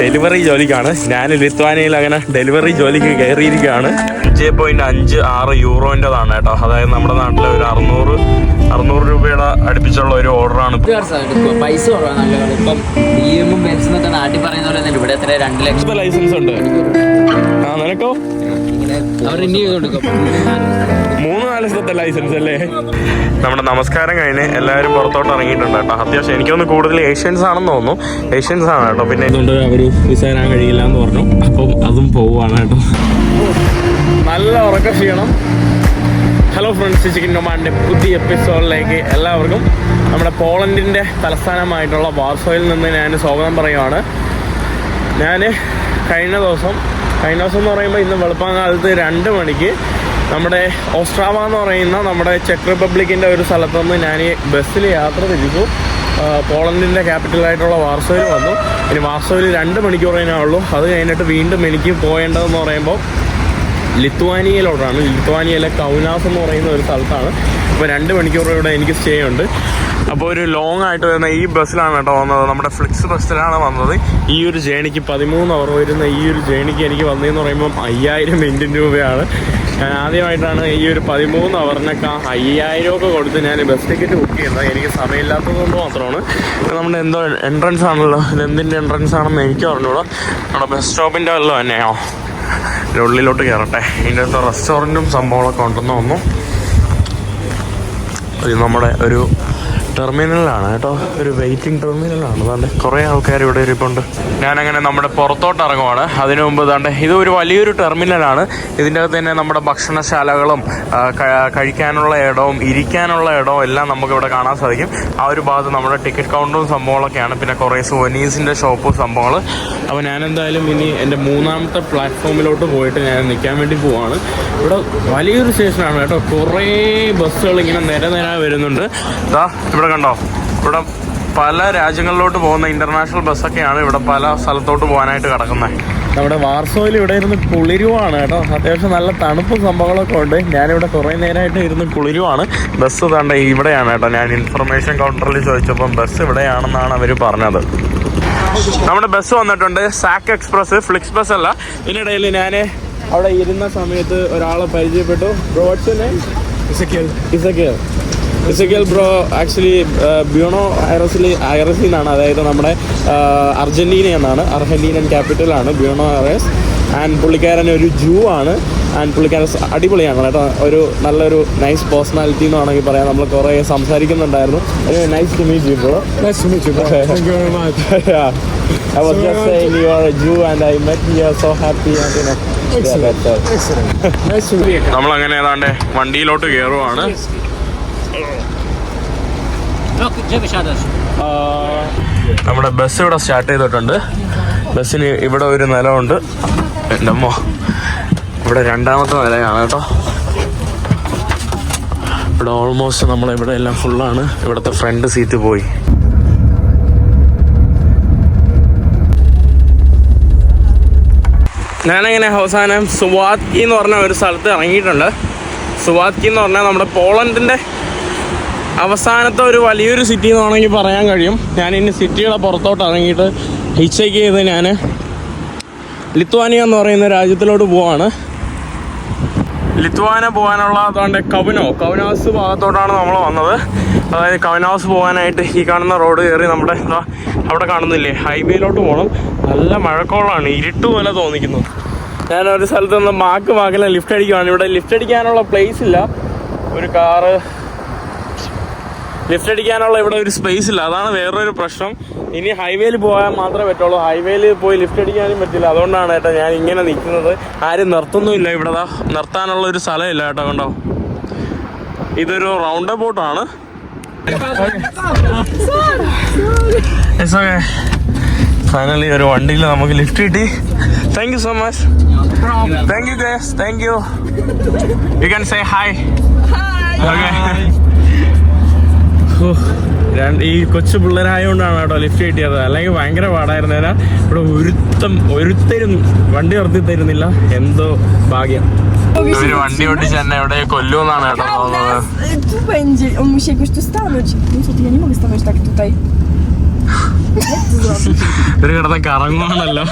Delivery ജോലിക്കാണ്. ഞാൻ ലിത്വാനിയയിൽ അങ്ങനെ delivery ജോലിക്ക് കയറിയിരിക്കുകയാണ്. 5.56 യൂറോൻ്റെതാണ് കേട്ടോ. അതായത് നമ്മുടെ നാട്ടിലെ ഒരു 600 രൂപയുടെ അടുപ്പിച്ചുള്ള ഒരു ഓർഡറാണ്. പൈസ കുറവാണ്. ഇപ്പം ഇഎമ്മും ബെൻസിനൊക്കെ നാട്ടിൽ പറയുന്ന പോലെ ഇവിടെ എത്ര 2 ലക്ഷം ലൈസൻസ് ഉണ്ട്. ആ നിനക്കോ? അവർ റിന്യൂ ചെയ്ത് കൊടുക്കും. 3-4 ദിവസത്തെ ലൈസൻസ് അല്ലേ? നമ്മുടെ നമസ്കാരം കഴിഞ്ഞ് എല്ലാവരും പുറത്തോട്ട് ഇറങ്ങിയിട്ടുണ്ട് കേട്ടോ. അത്യാവശ്യം എനിക്കൊന്ന് കൂടുതൽ ഏഷ്യൻസ് ആണെന്ന് തോന്നുന്നു. ഏഷ്യൻസ് ആണ് കേട്ടോ. പിന്നെ ഇതുകൊണ്ട് അവർ വിസ തരാൻ കഴിയില്ല എന്ന് പറഞ്ഞു. അപ്പം അതും പോവുകയാണ് കേട്ടോ. നല്ല ഉറക്ക ക്ഷീണം. ഹലോ ഫ്രണ്ട്സ്, ചിക്കൻ നൊമാഡിൻ്റെ പുതിയ എപ്പിസോഡിലേക്ക് എല്ലാവർക്കും നമ്മുടെ പോളണ്ടിൻ്റെ തലസ്ഥാനമായിട്ടുള്ള വാർസോയിൽ നിന്ന് ഞാൻ സ്വാഗതം പറയുവാണ്. ഞാൻ കഴിഞ്ഞ ദിവസം എന്ന് പറയുമ്പോൾ ഇന്ന് വെളുപ്പാങ്കാലത്ത് 2 മണിക്ക് നമ്മുടെ ഓസ്ട്രാവ എന്ന് പറയുന്ന നമ്മുടെ ചെക്ക് റിപ്പബ്ലിക്കിൻ്റെ ഒരു സ്ഥലത്തുനിന്ന് ഞാൻ ഈ ബസ്സിൽ യാത്ര തിരിച്ചു പോളണ്ടിൻ്റെ ക്യാപിറ്റലായിട്ടുള്ള വാർസോയിൽ വന്നു. ഇനി വാർസോയിൽ 2 മണിക്കൂറേ ഉള്ളൂ. അത് കഴിഞ്ഞിട്ട് വീണ്ടും എനിക്ക് പോകേണ്ടതെന്ന് പറയുമ്പോൾ ലിത്വാനിയയിലോട്ടാണ്. ലിത്വാനിയയിലെ കൗനാസ് എന്ന് പറയുന്ന ഒരു സ്ഥലത്താണ്. അപ്പോൾ 2 മണിക്കൂർ ഇവിടെ എനിക്ക് സ്റ്റേ ഉണ്ട്. അപ്പോൾ ഒരു ലോങ് ആയിട്ട് വരുന്ന ഈ ബസ്സിലാണ് കേട്ടോ വന്നത്. നമ്മുടെ ഫ്ലിക്സ് ബസ്സിലാണ് വന്നത്. ഈ ഒരു ജേണിക്ക് 13 അവർ വരുന്ന ഈ ഒരു ജേണിക്ക് എനിക്ക് വന്നതെന്ന് പറയുമ്പം 5000 ഇന്ത്യൻ രൂപയാണ്. ഞാൻ ആദ്യമായിട്ടാണ് ഈ ഒരു 13 അവറിനൊക്കെ 5000 ഒക്കെ കൊടുത്ത് ഞാൻ ബസ് ടിക്കറ്റ് ബുക്ക് ചെയ്യുന്നത്. എനിക്ക് സമയമില്ലാത്തത് കൊണ്ട് മാത്രമാണ്. നമ്മുടെ എന്തോ എൻട്രൻസ് ആണല്ലോ, ഇതെന്തിൻ്റെ എൻട്രൻസ് ആണെന്ന് എനിക്ക് അറിഞ്ഞൂടാ. നമ്മുടെ ബസ് സ്റ്റോപ്പിൻ്റെ വല്ലതും തന്നെയോ. ഉള്ളിലോട്ട് കയറട്ടെ. ഇതിൻ്റെ അകത്ത് റെസ്റ്റോറൻറ്റും സംഭവങ്ങളൊക്കെ ഉണ്ടെന്ന് തോന്നുന്നു. ഇത് നമ്മുടെ ഒരു ടെർമിനലാണ് കേട്ടോ. ഒരു വെയിറ്റിംഗ് ടെർമിനലാണ്. അതാണ്ട് കുറേ ആൾക്കാർ ഇവിടെ ഇരിപ്പുണ്ട്. ഞാനങ്ങനെ നമ്മുടെ പുറത്തോട്ട് ഇറങ്ങുവാണ്. അതിനു മുമ്പ് ഇതാണ്ട് ഇത് ഒരു വലിയൊരു ടെർമിനലാണ്. ഇതിൻ്റെ അകത്ത് തന്നെ നമ്മുടെ ഭക്ഷണശാലകളും കഴിക്കാനുള്ള ഇടവും ഇരിക്കാനുള്ള ഇടവും എല്ലാം നമുക്കിവിടെ കാണാൻ സാധിക്കും. ആ ഒരു ഭാഗത്ത് നമ്മുടെ ടിക്കറ്റ് കൗണ്ടറും സംഭവങ്ങളൊക്കെയാണ്. പിന്നെ കുറേ സുവനീസിൻ്റെ ഷോപ്പും സംഭവങ്ങൾ. അപ്പോൾ ഞാനെന്തായാലും ഇനി എൻ്റെ 3ാമത്തെ പ്ലാറ്റ്ഫോമിലോട്ട് പോയിട്ട് ഞാൻ നിൽക്കാൻ വേണ്ടി പോവാണ്. ഇവിടെ വലിയൊരു സ്റ്റേഷനാണ് കേട്ടോ. കുറേ ബസ്സുകൾ ഇങ്ങനെ നിര വരുന്നുണ്ട്. ഇവിടെ കണ്ടോ, ഇവിടെ പല രാജ്യങ്ങളിലോട്ട് പോകുന്ന ഇൻ്റർനാഷണൽ ബസ്സൊക്കെയാണ് ഇവിടെ പല സ്ഥലത്തോട്ട് പോകാനായിട്ട് കിടക്കുന്നത്. നമ്മുടെ വാർസോയിൽ ഇവിടെ ഇരുന്ന് കുളിരുവാണ് കേട്ടോ. അത്യാവശ്യം നല്ല തണുപ്പും സംഭവങ്ങളൊക്കെ ഉണ്ട്. ഞാനിവിടെ കുറേ നേരമായിട്ട് ഇരുന്ന് കുളിരുവാണ്. ബസ് തണ്ട ഇവിടെയാണ് കേട്ടോ. ഞാൻ ഇൻഫർമേഷൻ കൗണ്ടറിൽ ചോദിച്ചപ്പം ബസ് ഇവിടെയാണെന്നാണ് അവർ പറഞ്ഞത്. നമ്മുടെ ബസ് വന്നിട്ടുണ്ട്. സാക്ക് എക്സ്പ്രസ്, ഫ്ലിക്സ് ബസ് അല്ല. ഇതിനിടയിൽ ഞാൻ അവിടെ ഇരുന്ന സമയത്ത് ഒരാളെ പരിചയപ്പെട്ടു. ഇസക്കിയൽ ബ്രോ ആക്ച്വലി ബ്യൂണോ ഐറസിൽ നിന്നാണ്. അതായത് നമ്മുടെ അർജൻറ്റീന എന്നാണ്. അർജൻറ്റീനൻ ക്യാപിറ്റലാണ് ബ്യൂണോ ഐറസ്. ആൻഡ് പുള്ളിക്കാരൻ ഒരു ജൂ ആണ്. ആൻഡ് പുള്ളിക്കാരൻ അടിപൊളിയാണ് കേട്ടോ. ഒരു നല്ലൊരു നൈസ് പേഴ്സണാലിറ്റി എന്ന് വേണമെങ്കിൽ പറയാം. നമ്മൾ കുറേ സംസാരിക്കുന്നുണ്ടായിരുന്നു. Nice to meet you bro. Nice to meet you, bro. Thank you very much. Yeah. I was just saying you are a Jew and I met you. You are so happy and you know. Excellent. Yeah, Excellent. Nice to meet you. നമ്മളങ്ങനെ ഏതാണ്ട് വണ്ടിയിലോട്ട് കയറുവാണ്. നമ്മുടെ bus ഇവിടെ start ചെയ്തിട്ടുണ്ട്. ബസ്സിന് ഇവിടെ ഒരു നിലമുണ്ട്. എൻ്റെ അമ്മോ, ഇവിടെ 2ാമത്തെ നിലയാണ് കേട്ടോ. ഇവിടെ ഓൾമോസ്റ്റ് നമ്മളിവിടെ എല്ലാം ഫുള്ളാണ്. ഇവിടുത്തെ ഫ്രണ്ട് സീറ്റ് പോയി. ഞാനങ്ങനെ അവസാനം സുവാത്കി എന്ന് പറഞ്ഞ ഒരു സ്ഥലത്ത് ഇറങ്ങിയിട്ടുണ്ട്. സുവാത്കി എന്ന് പറഞ്ഞാൽ നമ്മുടെ പോളണ്ടിൻ്റെ അവസാനത്തെ ഒരു വലിയൊരു സിറ്റി എന്ന് വേണമെങ്കിൽ പറയാൻ കഴിയും. ഞാനിനി സിറ്റിയുടെ പുറത്തോട്ട് ഇറങ്ങിയിട്ട് ഹിച്ചേക്ക് ചെയ്ത് ഞാൻ ലിത്വാനിയ എന്ന് പറയുന്ന രാജ്യത്തിലോട്ട് പോവാണ്. ലിത്വാനിയ പോകാനുള്ള അതുകൊണ്ട് കൗനാസ് ഭാഗത്തോട്ടാണ് നമ്മൾ വന്നത്. അതായത് കൗനാസ് പോകാനായിട്ട് ഈ കാണുന്ന റോഡ് കയറി നമ്മുടെ അവിടെ കാണുന്നില്ലേ ഹൈവേയിലോട്ട് പോകണം. നല്ല മഴക്കോളാണ്, ഇരുട്ട് പോലെ തോന്നിക്കുന്നു. ഞാനൊരു സ്ഥലത്ത് നിന്ന് മാക്കിൽ ലിഫ്റ്റ് അടിക്കുകയാണ്. ഇവിടെ ലിഫ്റ്റ് അടിക്കാനുള്ള പ്ലേസ് ഇല്ല. ഒരു കാറ് ലിഫ്റ്റ് അടിക്കാനുള്ള ഇവിടെ ഒരു സ്പേസ് ഇല്ല. അതാണ് വേറൊരു പ്രശ്നം. ഇനി ഹൈവേയിൽ പോകാൻ മാത്രമേ പറ്റുള്ളൂ. ഹൈവേയിൽ പോയി ലിഫ്റ്റ് അടിക്കാനും പറ്റില്ല. അതുകൊണ്ടാണ് കേട്ടോ ഞാൻ ഇങ്ങനെ നിൽക്കുന്നത്. ആരും നിർത്തുന്നുമില്ല. ഇവിടെ നിർത്താനുള്ള ഒരു സ്ഥലമില്ല കേട്ടോ. കണ്ടോ, ഇതൊരു റൗണ്ട് അബൌട്ടാണ്. ഫൈനലി ഒരു വണ്ടിയിൽ നമുക്ക് ലിഫ്റ്റ് കിട്ടി. Thank you so much. Thank you guys. Thank you. You can say hi. ഈ കൊച്ചു പിള്ളേരായതുകൊണ്ടാണ് കേട്ടോ ലിഫ്റ്റ് കിട്ടിയത്. അല്ലെങ്കിൽ ഭയങ്കര പാടായിരുന്നു. ഇവിടെ ഒരുത്തരും വണ്ടി നിർത്തി തരുന്നില്ല. എന്തോ ഭാഗ്യം. ഇവര് വണ്ടി ഓടിച്ച് തന്നെ എവിടെ കൊല്ലുമെന്നാണ് കേട്ടോ തോന്നുന്നത്. Tu będzie, on musi jakoś tu stanąć. Niestety ja nie mogę stanąć tak tutaj. ഒരു കിടന്ന് കറങ്ങുവാണല്ലോ.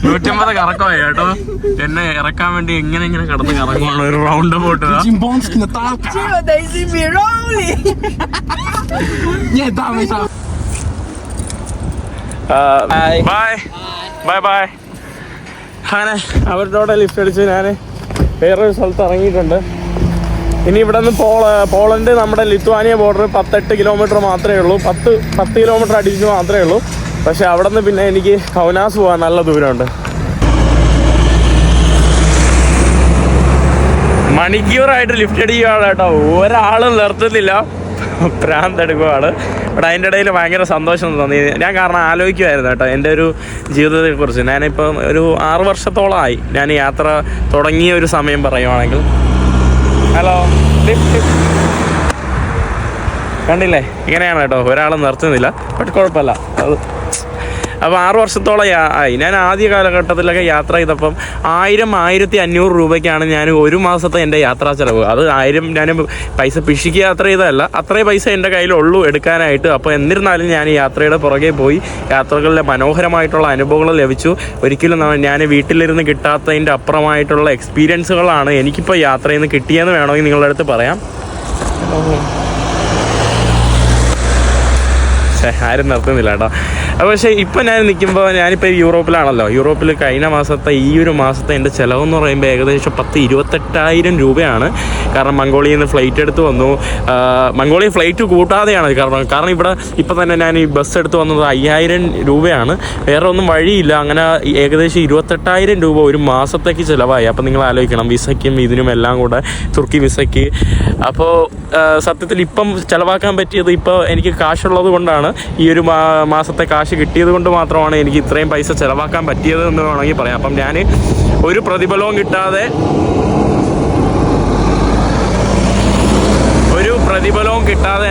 150 കറക്കമായി കേട്ടോ. എന്നെ ഇറക്കാൻ വേണ്ടി എങ്ങനെ കിടന്ന് കറങ്ങുവാണ്. ഒരു റൗണ്ട് പോട്ട്. ബൈ. അങ്ങനെ അവരുടെ ലിഫ്റ്റ് അടിച്ച് ഞാൻ വേറൊരു സ്ഥലത്ത് ഇറങ്ങിയിട്ടുണ്ട്. ഇനി ഇവിടെ നിന്ന് പോളണ്ട് നമ്മുടെ ലിത്വാനിയ ബോർഡർ 18 കിലോമീറ്റർ മാത്രമേ ഉള്ളൂ. 10 കിലോമീറ്റർ അടിച്ച് മാത്രമേ ഉള്ളൂ. പക്ഷെ അവിടെ നിന്ന് പിന്നെ എനിക്ക് കൗനാസ് പോകാൻ നല്ല ദൂരമുണ്ട്. മണിക്കൂറായിട്ട് ലിഫ്റ്റ് അടിക്കുകയാണ് കേട്ടോ. ഒരാളും നിർത്തുന്നില്ല. ഭ്രാന്തെടുക്കുകയാണ്. ബട്ട് അതിൻ്റെ ഇടയിൽ ഭയങ്കര സന്തോഷം തോന്നി. ഞാൻ കാരണം ആലോചിക്കുമായിരുന്നു കേട്ടോ എൻ്റെ ഒരു ജീവിതത്തെക്കുറിച്ച്. ഞാനിപ്പം ഒരു 6 വർഷത്തോളമായി ഞാൻ യാത്ര തുടങ്ങിയ ഒരു സമയം പറയുവാണെങ്കിൽ. ഹലോ, കണ്ടില്ലേ, ഇങ്ങനെയാണ് കേട്ടോ, ഒരാൾ നിർത്തുന്നില്ല. ബട്ട് കുഴപ്പമില്ല. അപ്പോൾ 6 വർഷത്തോളം ആയി. ഞാൻ ആദ്യ കാലഘട്ടത്തിലൊക്കെ യാത്ര ചെയ്തപ്പം 1000-1500 രൂപയ്ക്കാണ് ഞാൻ ഒരു മാസത്തെ എൻ്റെ യാത്രാ ചിലവ്. അത് 1000 ഞാൻ പൈസ പിശിക്ക് യാത്ര ചെയ്തതല്ല, അത്രയും പൈസ എൻ്റെ കയ്യിലുള്ളൂ എടുക്കാനായിട്ട്. അപ്പോൾ എന്നിരുന്നാലും ഞാൻ ഈ യാത്രയുടെ പുറകെ പോയി. യാത്രകളിലെ മനോഹരമായിട്ടുള്ള അനുഭവങ്ങൾ ലഭിച്ചു. ഒരിക്കലും ഞാൻ വീട്ടിലിരുന്ന് കിട്ടാത്തതിൻ്റെ അപ്പുറമായിട്ടുള്ള എക്സ്പീരിയൻസുകളാണ് എനിക്കിപ്പോൾ യാത്രയിൽ നിന്ന് കിട്ടിയെന്ന് വേണമെങ്കിൽ നിങ്ങളുടെ അടുത്ത് പറയാം. ആരും നിർത്തുന്നില്ല കേട്ടോ. പക്ഷേ ഇപ്പം ഞാൻ നിൽക്കുമ്പോൾ ഞാനിപ്പോൾ യൂറോപ്പിലാണല്ലോ. യൂറോപ്പിൽ കഴിഞ്ഞ മാസത്തെ ഈ ഒരു മാസത്തെ എൻ്റെ ചിലവെന്ന് പറയുമ്പോൾ ഏകദേശം 10-28,000 രൂപയാണ്. കാരണം മംഗോളിയിൽ നിന്ന് ഫ്ലൈറ്റ് എടുത്ത് വന്നു. മംഗോളിയ ഫ്ലൈറ്റ് കൂട്ടാതെയാണ് കാരണം ഇവിടെ ഇപ്പം തന്നെ ഞാൻ ഈ ബസ് എടുത്ത് വന്നത് 5000 രൂപയാണ്. വേറെ ഒന്നും വഴിയില്ല. അങ്ങനെ ഏകദേശം 28,000 രൂപ ഒരു മാസത്തേക്ക് ചിലവായി. അപ്പോൾ നിങ്ങൾ ആലോചിക്കണം, വിസയ്ക്കും ഇതിനും എല്ലാം കൂടെ, തുർക്കി വിസയ്ക്ക്. അപ്പോൾ സത്യത്തിൽ ഇപ്പം ചിലവാക്കാൻ പറ്റിയത് ഇപ്പോൾ എനിക്ക് കാശുള്ളത് കൊണ്ടാണ്. ഈ ഒരു മാസത്തെ കാശ് കിട്ടിയത് കൊണ്ട് മാത്രമാണ് എനിക്ക് ഇത്രയും പൈസ ചിലവാക്കാൻ പറ്റിയത് എന്ന് വേണമെങ്കിൽ പറയാം. അപ്പം ഞാൻ ഒരു പ്രതിഫലവും കിട്ടാതെ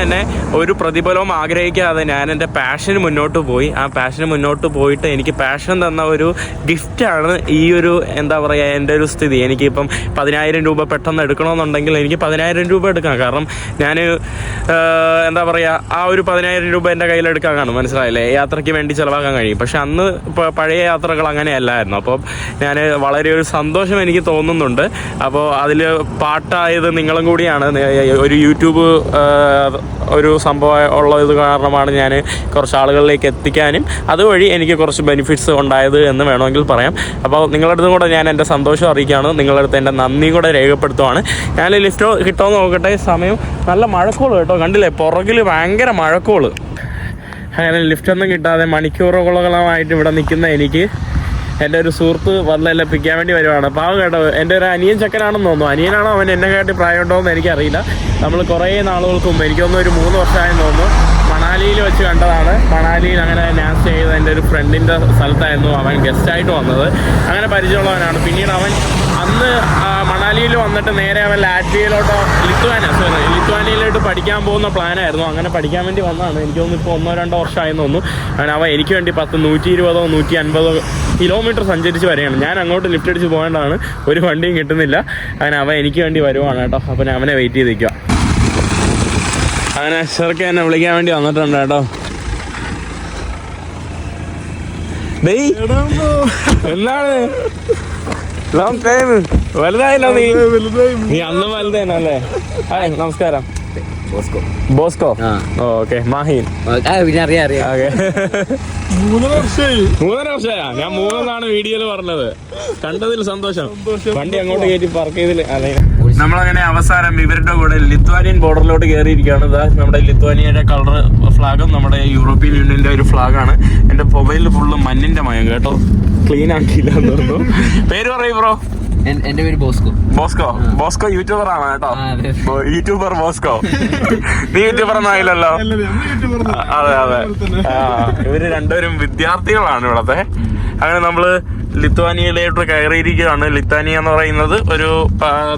തന്നെ ഒരു പ്രതിഫലവും ആഗ്രഹിക്കാതെ ഞാൻ എൻ്റെ പാഷന് മുന്നോട്ട് പോയി. ആ പാഷന് മുന്നോട്ട് പോയിട്ട് എനിക്ക് പാഷൻ തന്ന ഒരു ഗിഫ്റ്റാണ് ഈ ഒരു എന്താ പറയുക എൻ്റെ ഒരു സ്ഥിതി. എനിക്കിപ്പം 10,000 രൂപ പെട്ടെന്ന് എടുക്കണമെന്നുണ്ടെങ്കിൽ എനിക്ക് 10,000 രൂപ എടുക്കാം. കാരണം ഞാൻ എന്താ പറയുക, ആ ഒരു 10,000 രൂപ എൻ്റെ കയ്യിലെടുക്കാൻ കാണും, മനസ്സിലായില്ലേ, യാത്രയ്ക്ക് വേണ്ടി ചിലവാക്കാൻ കഴിയും. പക്ഷെ അന്ന് പഴയ യാത്രകൾ അങ്ങനെയല്ലായിരുന്നു. അപ്പോൾ ഞാൻ വളരെ ഒരു സന്തോഷം എനിക്ക് തോന്നുന്നുണ്ട്. അപ്പോൾ അതിൽ പാട്ടായത് നിങ്ങളും കൂടിയാണ്. ഒരു യൂട്യൂബ് ഒരു സംഭവം ഉള്ളത് കാരണമാണ് ഞാൻ കുറച്ച് ആളുകളിലേക്ക് എത്തിക്കാനും അതുവഴി എനിക്ക് കുറച്ച് ബെനിഫിറ്റ്സ് ഉണ്ടായത് എന്ന് വേണമെങ്കിൽ പറയാം. അപ്പോൾ നിങ്ങളുടെ അടുത്തും കൂടെ ഞാൻ എൻ്റെ സന്തോഷം അറിയിക്കുകയാണ്. നിങ്ങളുടെ അടുത്ത് എൻ്റെ നന്ദി കൂടെ രേഖപ്പെടുത്തുവാണ്. ഞാൻ ലിഫ്റ്റ് കിട്ടുമെന്ന് നോക്കട്ടെ. സമയം നല്ല മഴക്കോള് കേട്ടോ, കണ്ടില്ലേ, പുറകിൽ ഭയങ്കര മഴക്കോള്. അങ്ങനെ ലിഫ്റ്റൊന്നും കിട്ടാതെ മണിക്കൂറുകളായിട്ട് ഇവിടെ നിൽക്കുന്ന എനിക്ക് എൻ്റെ ഒരു സുഹൃത്ത് വന്നേൽപ്പിക്കാൻ വേണ്ടി വരുവാണ്. പാവം കേട്ടോ, എൻ്റെ ഒരു അനിയൻ ചെക്കനാണെന്ന് തോന്നുന്നു. അനിയനാണോ അവൻ എന്നെ കാട്ടി പ്രായമുണ്ടോ എന്ന് എനിക്കറിയില്ല. നമ്മൾ കുറേ നാളുകൾക്ക് മുമ്പ്, എനിക്കൊന്നും ഒരു 3 വർഷമായെന്ന് തോന്നുന്നു, മണാലിയിൽ വെച്ച് കണ്ടതാണ്. മണാലിയിൽ അങ്ങനെ ഞാൻ സ്റ്റേ ചെയ്ത എൻ്റെ ഒരു ഫ്രണ്ടിൻ്റെ സ്ഥലത്തായിരുന്നു അവൻ ഗസ്റ്റായിട്ട് വന്നത്. അങ്ങനെ പരിചയമുള്ളവനാണ്. പിന്നീട് അവൻ അന്ന് മണാലിയിൽ വന്നിട്ട് നേരെ അവൻ ലാറ്റ്വിയയിലോട്ടോ ലിത്വാനിയയിലോട്ട് പഠിക്കാൻ പോകുന്ന പ്ലാനായിരുന്നു. അങ്ങനെ പഠിക്കാൻ വേണ്ടി വന്നതാണ്. എനിക്ക് തോന്നുന്നു ഇപ്പോൾ 1-2 വർഷമായെന്ന് തോന്നുന്നു. അങ്ങനെ അവൻ എനിക്ക് വേണ്ടി 120-150 കിലോമീറ്റർ സഞ്ചരിച്ച് വരികയാണ്. ഞാൻ അങ്ങോട്ട് ലിഫ്റ്റ് അടിച്ച് പോകേണ്ടതാണ്, ഒരു വണ്ടിയും കിട്ടുന്നില്ല. അങ്ങനെ അവൻ എനിക്ക് വേണ്ടി വരുവാണ് കേട്ടോ. അപ്പോൾ ഞാൻ അവനെ വെയിറ്റ് ചെയ്ത് നിൽക്കുക. അങ്ങനെ ചെറുക്കെ എന്നെ വിളിക്കാൻ വേണ്ടി വന്നിട്ടുണ്ട് കേട്ടോ. എന്താണ് ലോങ് ടൈം, വലുതായില്ലോ നീ അന്ന് വലുതേനല്ലേ. ഹായ്, നമസ്കാരം. ബോസ്കോ. ഓക്കെ. മാഹീൻ. അറിയാം. 3 വർഷമായി. 3.5 വർഷമായാ? ഞാൻ 3 വീഡിയോയിൽ പറഞ്ഞത്. കണ്ടതിൽ സന്തോഷം. വണ്ടി അങ്ങോട്ട് കയറ്റി പാർക്ക് ചെയ്തില്ല. നമ്മളങ്ങനെ അവസാനം ഇവരുടെ കൂടെ ലിത്വാനിയൻ ബോർഡറിലോട്ട് കയറിയിരിക്കുകയാണ്. നമ്മുടെ ലിത്വാനിയയുടെ കളർ ഫ്ലാഗും നമ്മുടെ യൂറോപ്യൻ യൂണിയന്റെ ഒരു ഫ്ലാഗാണ്. എൻ്റെ മൊബൈലിൽ ഫുള്ള് മഞ്ഞിന്റെ മയം കേട്ടോ, ക്ലീൻ ആക്കിയില്ല എന്ന് തോന്നുന്നു. പേര് പറയും ബ്രോ. എന്റെ പേര് ബോസ്കോ യൂട്യൂബർ ആണ് കേട്ടോ. YouTuber Bosco. നീ യൂട്യൂബർ ഒന്നും ആയില്ലല്ലോ. അതെ. ഇവര് രണ്ടുപേരും വിദ്യാർത്ഥികളാണ് ഇവിടത്തെ. അങ്ങനെ നമ്മള് ലിത്വാനിയയിലോട്ട് കയറിയിരിക്കുകയാണ്. ലിത്വാനിയ എന്ന് പറയുന്നത് ഒരു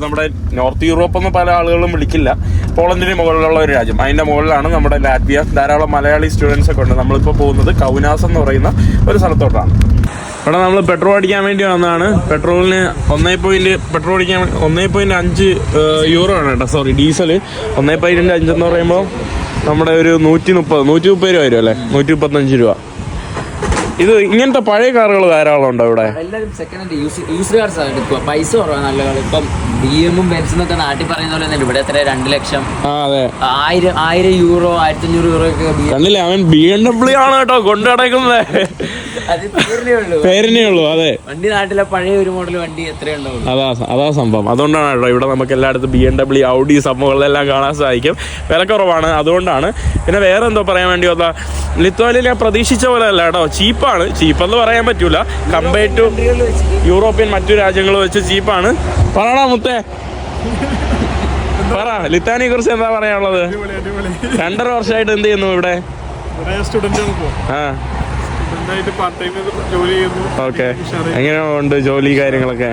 നമ്മുടെ നോർത്ത് യൂറോപ്പ് എന്ന് പല ആളുകളും വിളിക്കില്ല, പോളണ്ടിന് മുകളിലുള്ള ഒരു രാജ്യം. അതിന്റെ മുകളിലാണ് നമ്മുടെ ലാറ്റ്വിയ. ധാരാളം മലയാളി സ്റ്റുഡൻസ് ഒക്കെ ഉണ്ട്. നമ്മളിപ്പോൾ പോകുന്നത് കൗനാസ് എന്ന് പറയുന്ന ഒരു സ്ഥലത്തോട്ടാണ്. ഇവിടെ നമ്മൾ പെട്രോൾ അടിക്കാൻ വേണ്ടി വന്നതാണ്. പെട്രോളിന് 1.5 യൂറോ ആണ് കേട്ടോ. സോറി, ഡീസൽ 1.5 എന്ന് പറയുമ്പോൾ നമ്മുടെ ഒരു 130 രൂപ വരും അല്ലേ, 135 രൂപ. ഇത് ഇങ്ങനത്തെ പഴയ കാറുകൾ ധാരാളം ഉണ്ടോ ഇവിടെ? എല്ലാവരും സെക്കൻഡ് ഹാൻഡ് യൂസ്ഡ് കാർസ് ആണ് എടുക്കുക. പൈസ കുറവാണ് നല്ല കാർ. ഇപ്പം BM ബെൻസിനൊക്കെ നാട്ടിൽ പറയുന്ന പോലെ തന്നെ ഇവിടെ എത്ര 2 ലക്ഷം, 1000 യൂറോ, 1500 യൂറോ ഒക്കെ. കണ്ടില്ലേ, അവൻ BMW ആണ് കേട്ടോ കൊണ്ട് നടക്കുന്നത്. അത് പേരിനേ ഉള്ളൂ. അതെ, വണ്ടി നാട്ടിലെ പഴയ ഒരു മോഡൽ വണ്ടി എത്രയുണ്ടാവും. അതാ സംഭവം. അതുകൊണ്ടാണ് കേട്ടോ ഇവിടെ നമുക്ക് എല്ലായിടത്തും BMW, Audi സംഭവങ്ങളെല്ലാം കാണാൻ സാധിക്കും. വിലക്കുറവാണ്, അതുകൊണ്ടാണ്. പിന്നെ വേറെ എന്തോ പറയാൻ വേണ്ടി വന്ന, ലിത്വാനിയ ഞാൻ പ്രതീക്ഷിച്ച പോലെ അല്ല കേട്ടോ, ചീപ്പാണ്. ചീപ്പെന്ന് പറയാൻ പറ്റൂല, കമ്പയർഡ് ടു യൂറോപ്യൻ മറ്റു രാജ്യങ്ങൾ വെച്ച് ചീപ്പാണ്. പറയണോ മുത്തേ, പറ ലിത്വാനിയെ കുറിച്ച് എന്താ പറയാനുള്ളത്? 2.5 വർഷമായിട്ട് എന്ത് ചെയ്യുന്നു ഇവിടെ? ഓക്കെ, എങ്ങനെ ഉണ്ട് ജോലി കാര്യങ്ങളൊക്കെ?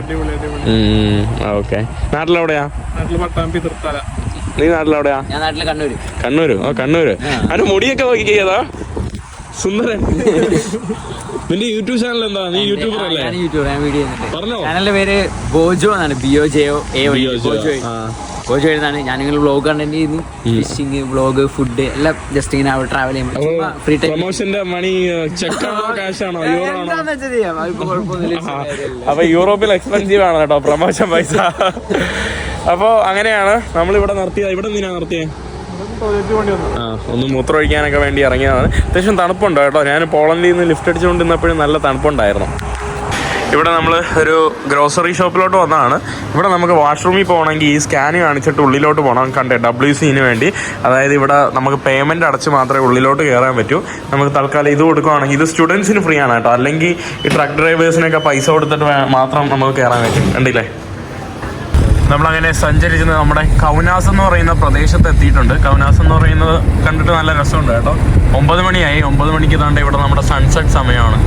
ഓക്കെ. നാട്ടിലെവിടെയാ? നീ നാട്ടിലെവിടെയാ? ഞാൻ നാട്ടിലെ കണ്ണൂര്. കണ്ണൂര്? ഓ, കണ്ണൂര്. അതിന് മുടിയൊക്കെ നോക്കിയതാ സുന്ദരൻ. നിന്റെ യൂട്യൂബ് ചാനൽ എന്താ? നീ യൂട്യൂബർ അല്ലേ? ഞാൻ വീഡിയോ പറഞ്ഞോ. ചാനലിന്റെ പേര് ബോജോ എന്നാണ്. ബോജോ എഴുതാണ്. ഞാനിങ്ങനെ വ്ളോഗ് കണ്ടന്റ് ചെയ്യുന്നു. ഫിഷിങ്, വ്ളോഗ്, ഫുഡ് എല്ലാം. ജസ്റ്റ് ഇങ്ങനെ ട്രാവൽ ചെയ്യുമ്പോൾ ഫ്രീ ടൈം. പ്രൊമോഷന്റെ മണി ചെക്കാണോ ക്യാഷാണോ യൂറോ ആണോ? കുഴപ്പമൊന്നുമില്ല. അപ്പൊ യൂറോപ്പിൽ എക്സ്പെൻസീവ് ആണ് കേട്ടോ പ്രൊമോഷൻ പൈസ. അപ്പോൾ അങ്ങനെയാണ് നമ്മളിവിടെ നിർത്തിയത്. ഇവിടെ എന്തിനാ നിർത്തിയത്? ഒന്ന് മൂത്രം ഒഴിക്കാനൊക്കെ വേണ്ടി ഇറങ്ങിയതാണ്. അത്യാവശ്യം തണുപ്പുണ്ട് കേട്ടോ. ഞാൻ പോളണ്ടിൽ നിന്ന് ലിഫ്റ്റ് അടിച്ചുകൊണ്ടിരുന്നപ്പോഴും നല്ല തണുപ്പുണ്ടായിരുന്നു. ഇവിടെ നമ്മൾ ഒരു ഗ്രോസറി ഷോപ്പിലോട്ട് വന്നതാണ്. ഇവിടെ നമുക്ക് വാഷ്റൂമിൽ പോകണമെങ്കിൽ ഈ സ്കാൻ കാണിച്ചിട്ട് ഉള്ളിലോട്ട് പോകണം. കണ്ടേ, WCന് വേണ്ടി. അതായത് ഇവിടെ നമുക്ക് പേയ്മെൻറ്റ് അടച്ച് മാത്രമേ ഉള്ളിലോട്ട് കയറാൻ പറ്റൂ. നമുക്ക് തൽക്കാലം ഇത് കൊടുക്കുകയാണെങ്കിൽ, ഇത് സ്റ്റുഡൻസിന് ഫ്രീ ആണ് കേട്ടോ. അല്ലെങ്കിൽ ഈ ട്രക്ക് ഡ്രൈവേഴ്സിനൊക്കെ പൈസ കൊടുത്തിട്ട് മാത്രം നമുക്ക് കയറാൻ പറ്റും. കണ്ടില്ലേ, നമ്മളങ്ങനെ സഞ്ചരിച്ച് നമ്മുടെ കൗനാസ് എന്ന് പറയുന്ന പ്രദേശത്ത് എത്തിയിട്ടുണ്ട്. കൗനാസ് എന്ന് പറയുന്നത് കണ്ടിട്ട് നല്ല രസമുണ്ട് കേട്ടോ. 9 മണിയായി. 9 മണിക്ക് താണ്ട് ഇവിടെ നമ്മുടെ സൺസെറ്റ് സമയമാണ്.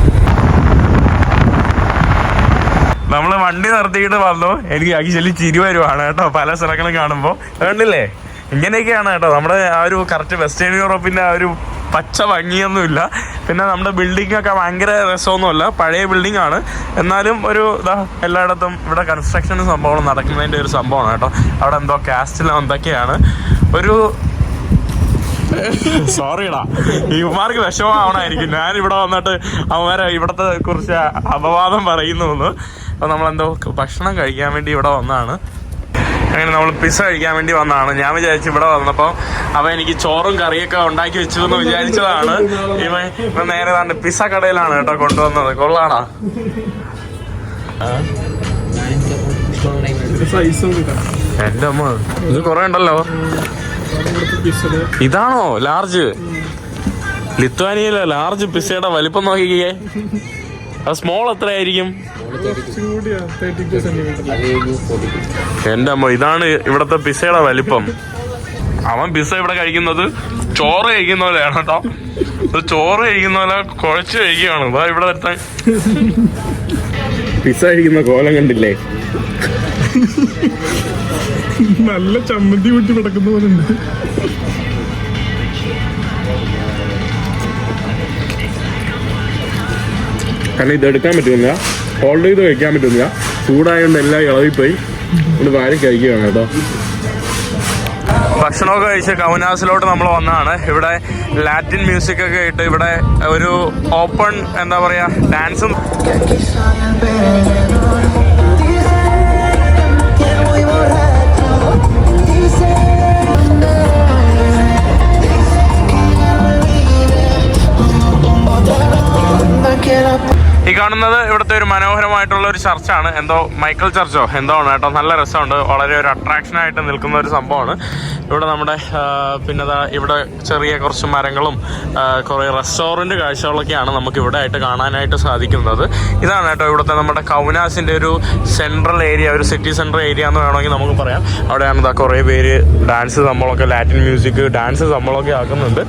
നമ്മൾ വണ്ടി നിർത്തിയിട്ട് വന്നു. എനിക്ക് ആക്ച്വലി ചിരി വരുവാണ് കേട്ടോ പല സ്ഥലങ്ങളും കാണുമ്പോൾ. കണ്ടില്ലേ, ഇങ്ങനെയൊക്കെയാണ് കേട്ടോ നമ്മുടെ ആ ഒരു കറക്റ്റ് വെസ്റ്റേൺ യൂറോപ്പിൻ്റെ ആ ഒരു പച്ച ഭംഗിയൊന്നുമില്ല. പിന്നെ നമ്മുടെ ബിൽഡിംഗ് ഒക്കെ ഭയങ്കര രസമൊന്നുമല്ല, പഴയ ബിൽഡിംഗ് ആണ്. എന്നാലും ഒരു എല്ലായിടത്തും ഇവിടെ കൺസ്ട്രക്ഷനും സംഭവം നടക്കുന്നതിൻ്റെ ഒരു സംഭവമാണ് കേട്ടോ. അവിടെ എന്തോ കാസ്റ്റിലോ എന്തൊക്കെയാണ് ഒരു സോറിടാ, ഇവന്മാർക്ക് വിഷമമാവണമായിരിക്കും ഞാൻ ഇവിടെ വന്നിട്ട് അവന്മാരെ ഇവിടത്തെ കുറിച്ച് അപവാദം പറയുന്നു. അപ്പോൾ നമ്മളെന്തോ ഭക്ഷണം കഴിക്കാൻ വേണ്ടി ഇവിടെ വന്നതാണ്. അങ്ങനെ നമ്മൾ പിസ്സ കഴിക്കാൻ വേണ്ടി വന്നതാണ്. ഞാൻ വിചാരിച്ചു ഇവിടെ വന്നപ്പോൾ അവൻ എനിക്ക് ചോറും കറിയൊക്കെ ഉണ്ടാക്കി വെച്ചു എന്ന് വിചാരിച്ചതാണ്. ഇവൻ നേരെ തന്നെ പിസ്സ കടയിലാണ് കേട്ടോ കൊണ്ടുവന്നത്. കൊള്ളാടാ. എന്റെ അമ്മ, ഇത് കുറെ ഉണ്ടല്ലോ. ഇതാണോ ലാർജ്? ലിത്വാനിയയിലെ ലാർജ് പിസ്സയുടെ വലിപ്പം നോക്കിക്കേ. അത് സ്മോൾ എത്രയായിരിക്കും? എന്റെ അമ്മ, ഇതാണ് ഇവിടത്തെ പിസ്സയുടെ വലിപ്പം. അവൻ പിസ്സ ഇവിടെ കഴിക്കുന്നത് ചോറ് കഴിക്കുന്ന പോലെയാണ് കേട്ടോ. ചോറ് കഴിക്കുന്ന പോലെ കുഴച്ച് കഴിക്കുകയാണ്. ഇതാ ഇവിടെ വരുത്താൻ പിസ്സ കഴിക്കുന്ന കോലം കണ്ടില്ലേ? നല്ല ചമ്മന്തി കൂട്ടി കിടക്കുന്ന പോലെ ഉണ്ട്. കാരണം ഇത് എടുക്കാൻ പറ്റുന്നില്ല, ഹോൾഡ് ചെയ്ത് കഴിക്കാൻ പറ്റുന്നില്ല. ചൂടായതുകൊണ്ട് എല്ലാം ഇളവിപ്പോയി. ഇത് വാരി കഴിക്കുകയാണ് കേട്ടോ. ഭക്ഷണമൊക്കെ കഴിച്ച് കൗനാസിലോട്ട് നമ്മൾ വന്നതാണ്. ഇവിടെ ലാറ്റിൻ മ്യൂസിക് ഒക്കെ ഇട്ട് ഇവിടെ ഒരു ഓപ്പൺ എന്താ പറയാ ഡാൻസും. ഈ കാണുന്നത് ഇവിടുത്തെ ഒരു മനോഹരമായിട്ടുള്ള ഒരു ചർച്ചാണ്. എന്തോ മൈക്കിൾ ചർച്ചോ എന്തോ ആണ് കേട്ടോ. നല്ല രസമുണ്ട്. വളരെ ഒരു അട്രാക്ഷനായിട്ട് നിൽക്കുന്ന ഒരു സംഭവമാണ്. ഇവിടെ നമ്മുടെ പിന്നെ ഇവിടെ ചെറിയ കുറച്ച് മരങ്ങളും കുറേ റെസ്റ്റോറൻറ്റ് കാഴ്ചകളൊക്കെയാണ് നമുക്ക് ഇവിടെ ആയിട്ട് കാണാനായിട്ട് സാധിക്കുന്നത്. ഇതാണ് കേട്ടോ ഇവിടുത്തെ നമ്മുടെ കൗനാസിൻ്റെ ഒരു സെൻട്രൽ ഏരിയ, ഒരു സിറ്റി സെൻട്രൽ ഏരിയ എന്ന് വേണമെങ്കിൽ നമുക്ക് പറയാം. അവിടെയാണ് ഇതാ കുറേ പേര് ഡാൻസ് സംഭവമൊക്കെ, ലാറ്റിൻ മ്യൂസിക് ഡാൻസ് സംഭവമൊക്കെ ആക്കുന്നുണ്ട്.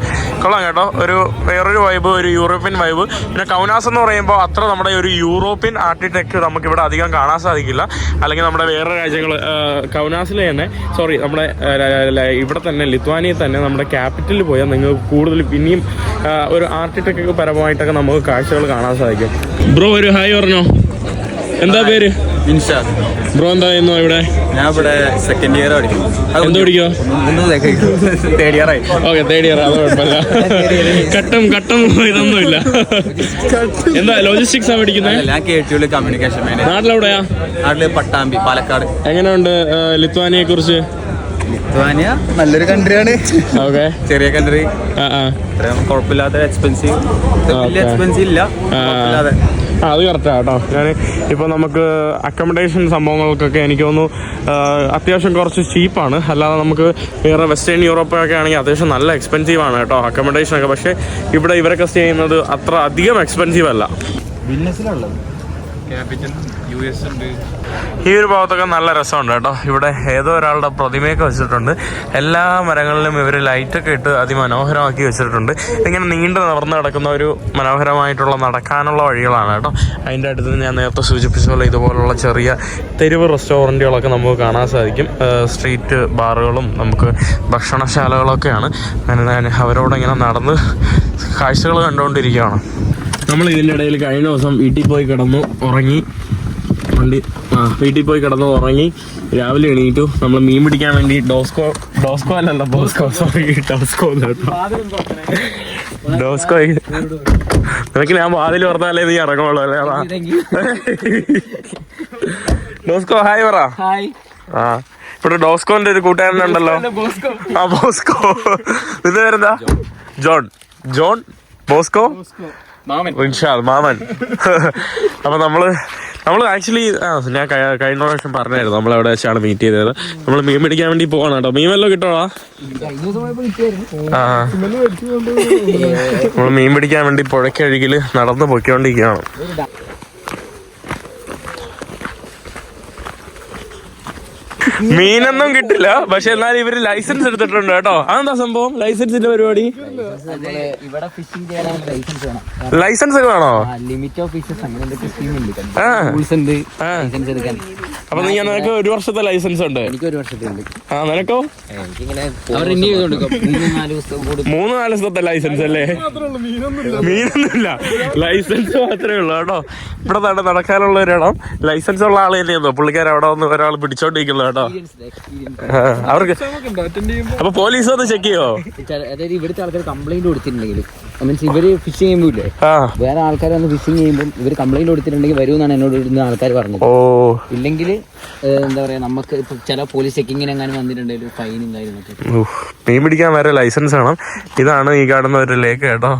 കൊള്ളാം കേട്ടോ. ഒരു വേറൊരു വൈബ്, ഒരു യൂറോപ്യൻ വൈബ്. പിന്നെ കൗനാസ് എന്ന് പറയുമ്പോൾ അത്ര നമ്മുടെ ഒരു യൂറോപ്യൻ ആർക്കിടെക്ചർ നമുക്കിവിടെ അധികം കാണാൻ സാധിക്കില്ല. അല്ലെങ്കിൽ നമ്മുടെ വേറെ രാജ്യങ്ങൾ കൗനാസിൽ തന്നെ, സോറി നമ്മുടെ ഇവിടെ തന്നെ ലിത്വാനിയയിൽ തന്നെ നമ്മുടെ ക്യാപിറ്റലിൽ പോയാൽ നിങ്ങൾക്ക് കൂടുതൽ പിന്നെയും ഒരു ആർക്കിടെക്ചർ പരമായിട്ടൊക്കെ നമുക്ക് കാഴ്ചകൾ കാണാൻ സാധിക്കും. ബ്രോ ഒരു ഹായ് പറഞ്ഞോ. എന്താ പേര്? ബ്രോ എന്താ ചെയ്യുന്നു ഇവിടെ? ഞാൻ ഇവിടെ സെക്കൻഡ് ഇയർ പഠിക്കുന്നു. എന്ത് പഠിക്കോ? തേർഡ് ഇയർ ആയി. Okay, third year. അത് കുഴപ്പമില്ല. കട്ടം ഇതൊന്നുമില്ല. എന്താ ലോജിസ്റ്റിക്സാ പഠിക്കുന്നത്? ഞാൻ കേട്ടിയുള്ള കമ്മ്യൂണിക്കേഷൻ മാനേജർ. നാട്ടിലെവിടെയാ? നാട്ടില് പട്ടാമ്പി, പാലക്കാട്. എങ്ങനെയുണ്ട് ലിത്വാനിയെ കുറിച്ച്? ലിത്വാനിയ നല്ലൊരു കൺട്രിയാണ്. ഓക്കെ, ചെറിയ കൺട്രി, കുഴപ്പമില്ലാത്ത എക്സ്പെൻസീവ്, വലിയ എക്സ്പെൻസീവ് ഇല്ല, കുഴപ്പമില്ലാതെ. അത് കറക്റ്റാണ് കേട്ടോ. ഞാൻ ഇപ്പോൾ നമുക്ക് അക്കോമഡേഷൻ സംഭവങ്ങൾക്കൊക്കെ എനിക്ക് തോന്നുന്നു അത്യാവശ്യം കുറച്ച് ചീപ്പാണ്. അല്ലാതെ നമുക്ക് വേറെ വെസ്റ്റേൺ യൂറോപ്പൊക്കെ ആണെങ്കിൽ അത്യാവശ്യം നല്ല എക്സ്പെൻസീവാണ് കേട്ടോ അക്കോമഡേഷനൊക്കെ. പക്ഷേ ഇവിടെ ഇവരൊക്കെ സ്റ്റേ ചെയ്യുന്നത് അത്ര അധികം എക്സ്പെൻസീവ് അല്ല. ബിസിനസ്സിലുള്ളത് ക്യാപിറ്റൽ US ഉണ്ട്. ഈ ഒരു ഭാഗത്തൊക്കെ നല്ല രസമുണ്ട് കേട്ടോ. ഇവിടെ ഏതോ ഒരാളുടെ പ്രതിമയൊക്കെ വെച്ചിട്ടുണ്ട്. എല്ലാ മരങ്ങളിലും ഇവർ ലൈറ്റൊക്കെ ഇട്ട് അതിമനോഹരമാക്കി വെച്ചിട്ടുണ്ട്. ഇങ്ങനെ നീണ്ടു നിവർന്ന് കിടക്കുന്ന ഒരു മനോഹരമായിട്ടുള്ള നടക്കാനുള്ള വഴികളാണ് കേട്ടോ. അതിൻ്റെ അടുത്ത് ഞാൻ നേരത്തെ സൂചിപ്പിച്ച പോലെ ഇതുപോലുള്ള ചെറിയ തെരുവ് റെസ്റ്റോറൻറ്റുകളൊക്കെ നമുക്ക് കാണാൻ സാധിക്കും. സ്ട്രീറ്റ് ബാറുകളും നമുക്ക് ഭക്ഷണശാലകളൊക്കെയാണ്. ഞാൻ അവരോട് ഇങ്ങനെ നടന്ന് കാഴ്ചകൾ കണ്ടുകൊണ്ടിരിക്കുകയാണ്. നമ്മൾ ഇതിൻ്റെ ഇടയിൽ കഴിഞ്ഞ ദിവസം വീട്ടിൽ പോയി കിടന്നു ഉറങ്ങി. വീട്ടിൽ പോയി കിടന്നു ഉറങ്ങി. രാവിലെ എണീറ്റു. നമ്മൾ മീൻ പിടിക്കാൻ വേണ്ടി ഡോസ്കോ അല്ലല്ലോ ബോസ്കോ, സോറി, ഡോസ്കോ നിനക്ക് ഞാൻ വാതിൽ പറഞ്ഞാലേ നീ ഇറങ്ങുള്ളൂ അല്ലേ? ഡോസ്കോ ഹായ് പറ. ഇവിടെ ഡോസ്കോന്റെ ഒരു കൂട്ടുകാരനുണ്ടല്ലോ. ബോസ്കോ. ഇത് വരുന്നതാ ജോൺ ബോസ്കോ മാമൻ. അപ്പൊ നമ്മള് ആക്ച്വലി ഞാൻ കഴിഞ്ഞ പ്രാവശ്യം പറഞ്ഞായിരുന്നു നമ്മളെവിടെ വെച്ചാണ് മീറ്റ് ചെയ്തത്. നമ്മൾ മീൻ പിടിക്കാൻ വേണ്ടി പോവാണ് കേട്ടോ. മീൻ വല്ലതും കിട്ടോളാ? നമ്മൾ മീൻ പിടിക്കാൻ വേണ്ടി പുഴയ്ക്കഴുകില് നടന്ന് പൊയ്ക്കൊണ്ടിരിക്കുകയാണ്. മീനൊന്നും കിട്ടില്ല, പക്ഷെ എന്നാലും ഇവര് ലൈസൻസ് എടുത്തിട്ടുണ്ട് കേട്ടോ. അതെന്താ സംഭവം? ലൈസൻസിന്റെ പരിപാടി? ഇവിടെ ഫിഷിംഗ് ചെയ്യാൻ ലൈസൻസ് വേണം. ലൈസൻസ് ഒക്കെ വേണോ? ലിമിറ്റ് ഓഫ് ഫിഷസ് അങ്ങനെ റൂൾസ് ഉണ്ട് ലൈസൻസ് എടുക്കാൻ. അപ്പൊ നിനക്ക് 1 വർഷത്തെ ലൈസൻസ് ഉണ്ട്? എനിക്ക് 1 വർഷത്തെ ഉണ്ട്. നിനക്കോ? എനിക്കിങ്ങനെ 3-4 ദിവസത്തെ ലൈസൻസ് അല്ലേ? മീനൊന്നുമില്ല, ലൈസൻസ് മാത്രമേ ഉള്ളൂ കേട്ടോ. ഇവിടെ നടക്കാനുള്ള ഒരിടം ലൈസൻസ് ഉള്ള ആൾ തന്നെയാണോ പുള്ളിക്കാർ അവിടെ വന്ന് ഒരാൾ പിടിച്ചോണ്ടിരിക്കുന്നത് കേട്ടോ. അവർക്ക് അപ്പൊ പോലീസ് വന്ന് ചെക്ക് ചെയ്യോ? അതായത് ഇവിടുത്തെ ആൾക്കാർ കംപ്ലൈന്റ് കൊടുത്തിട്ടുണ്ടെങ്കിൽ മീൻസ് ഇവര് ഫിഷിംഗ് ചെയ്യുമ്പോല്ലേ വേറെ ആൾക്കാർ വന്ന് ഫിഷിംഗ് ചെയ്യുമ്പോൾ ഇവര് കംപ്ലൈന്റ് കൊടുത്തിട്ടുണ്ടെങ്കിൽ വരുമെന്നാണ് എന്നോട് ഇവിടുന്ന് ആൾക്കാർ പറഞ്ഞത്. ഇല്ലെങ്കിൽ എന്താ പറയാ, നമുക്ക് ഇപ്പൊ ചില പോലീസ് ചെക്കിങ്ങിന് എങ്ങനെ വന്നിട്ടുണ്ടെങ്കിൽ ഫൈനും കാര്യങ്ങളൊക്കെ. മീൻ പിടിക്കാൻ വരെ ലൈസൻസ് വേണം. ഇതാണ് ഈ കാണുന്ന ഒരു ലേക്ക് കേട്ടോ.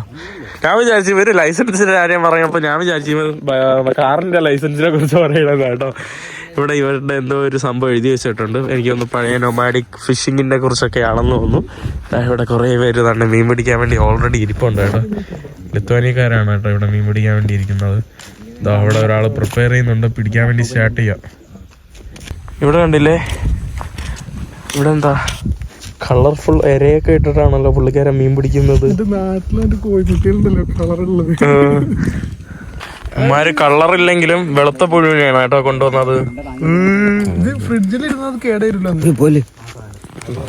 ഞാൻ വിചാരിച്ചു ഇവര് ലൈസൻസിന്റെ കാര്യം പറഞ്ഞപ്പോ ഞാൻ വിചാരിച്ചു കാറിന്റെ ലൈസൻസിനെ കുറിച്ച് പറയണത് കേട്ടോ. ഇവിടെ ഇവരുടെ എന്തോ ഒരു സംഭവം എഴുതി വെച്ചിട്ടുണ്ട്. എനിക്കൊന്ന് പഴയ നൊമാഡിക് ഫിഷിങ്ങിനെ കുറിച്ചൊക്കെ ആണെന്ന് തോന്നുന്നു. ഇവിടെ കുറേ പേര് തന്നെ മീൻ പിടിക്കാൻ വേണ്ടി ഓൾറെഡി ഇരിപ്പുണ്ട് കേട്ടോ. ലിത്വാനിയക്കാരാണ് കേട്ടോ ഇവിടെ മീൻ പിടിക്കാൻ വേണ്ടി ഇരിക്കുന്നത്. അവിടെ ഒരാൾ പ്രിപ്പയർ ചെയ്യുന്നുണ്ട് പിടിക്കാൻ വേണ്ടി സ്റ്റാർട്ട് ചെയ്യാം. ഇവിടെ കണ്ടില്ലേ, ഇവിടെ എന്താ കളർഫുൾ ഇരയൊക്കെ ഇട്ടിട്ടാണല്ലോ പുള്ളിക്കാരൻ മീൻ പിടിക്കുന്നത്. ഉമ്മാര് കളറില്ലെങ്കിലും വെളുത്ത പുഴുവിനെയാണ് കേട്ടോ കൊണ്ടുവന്നത്.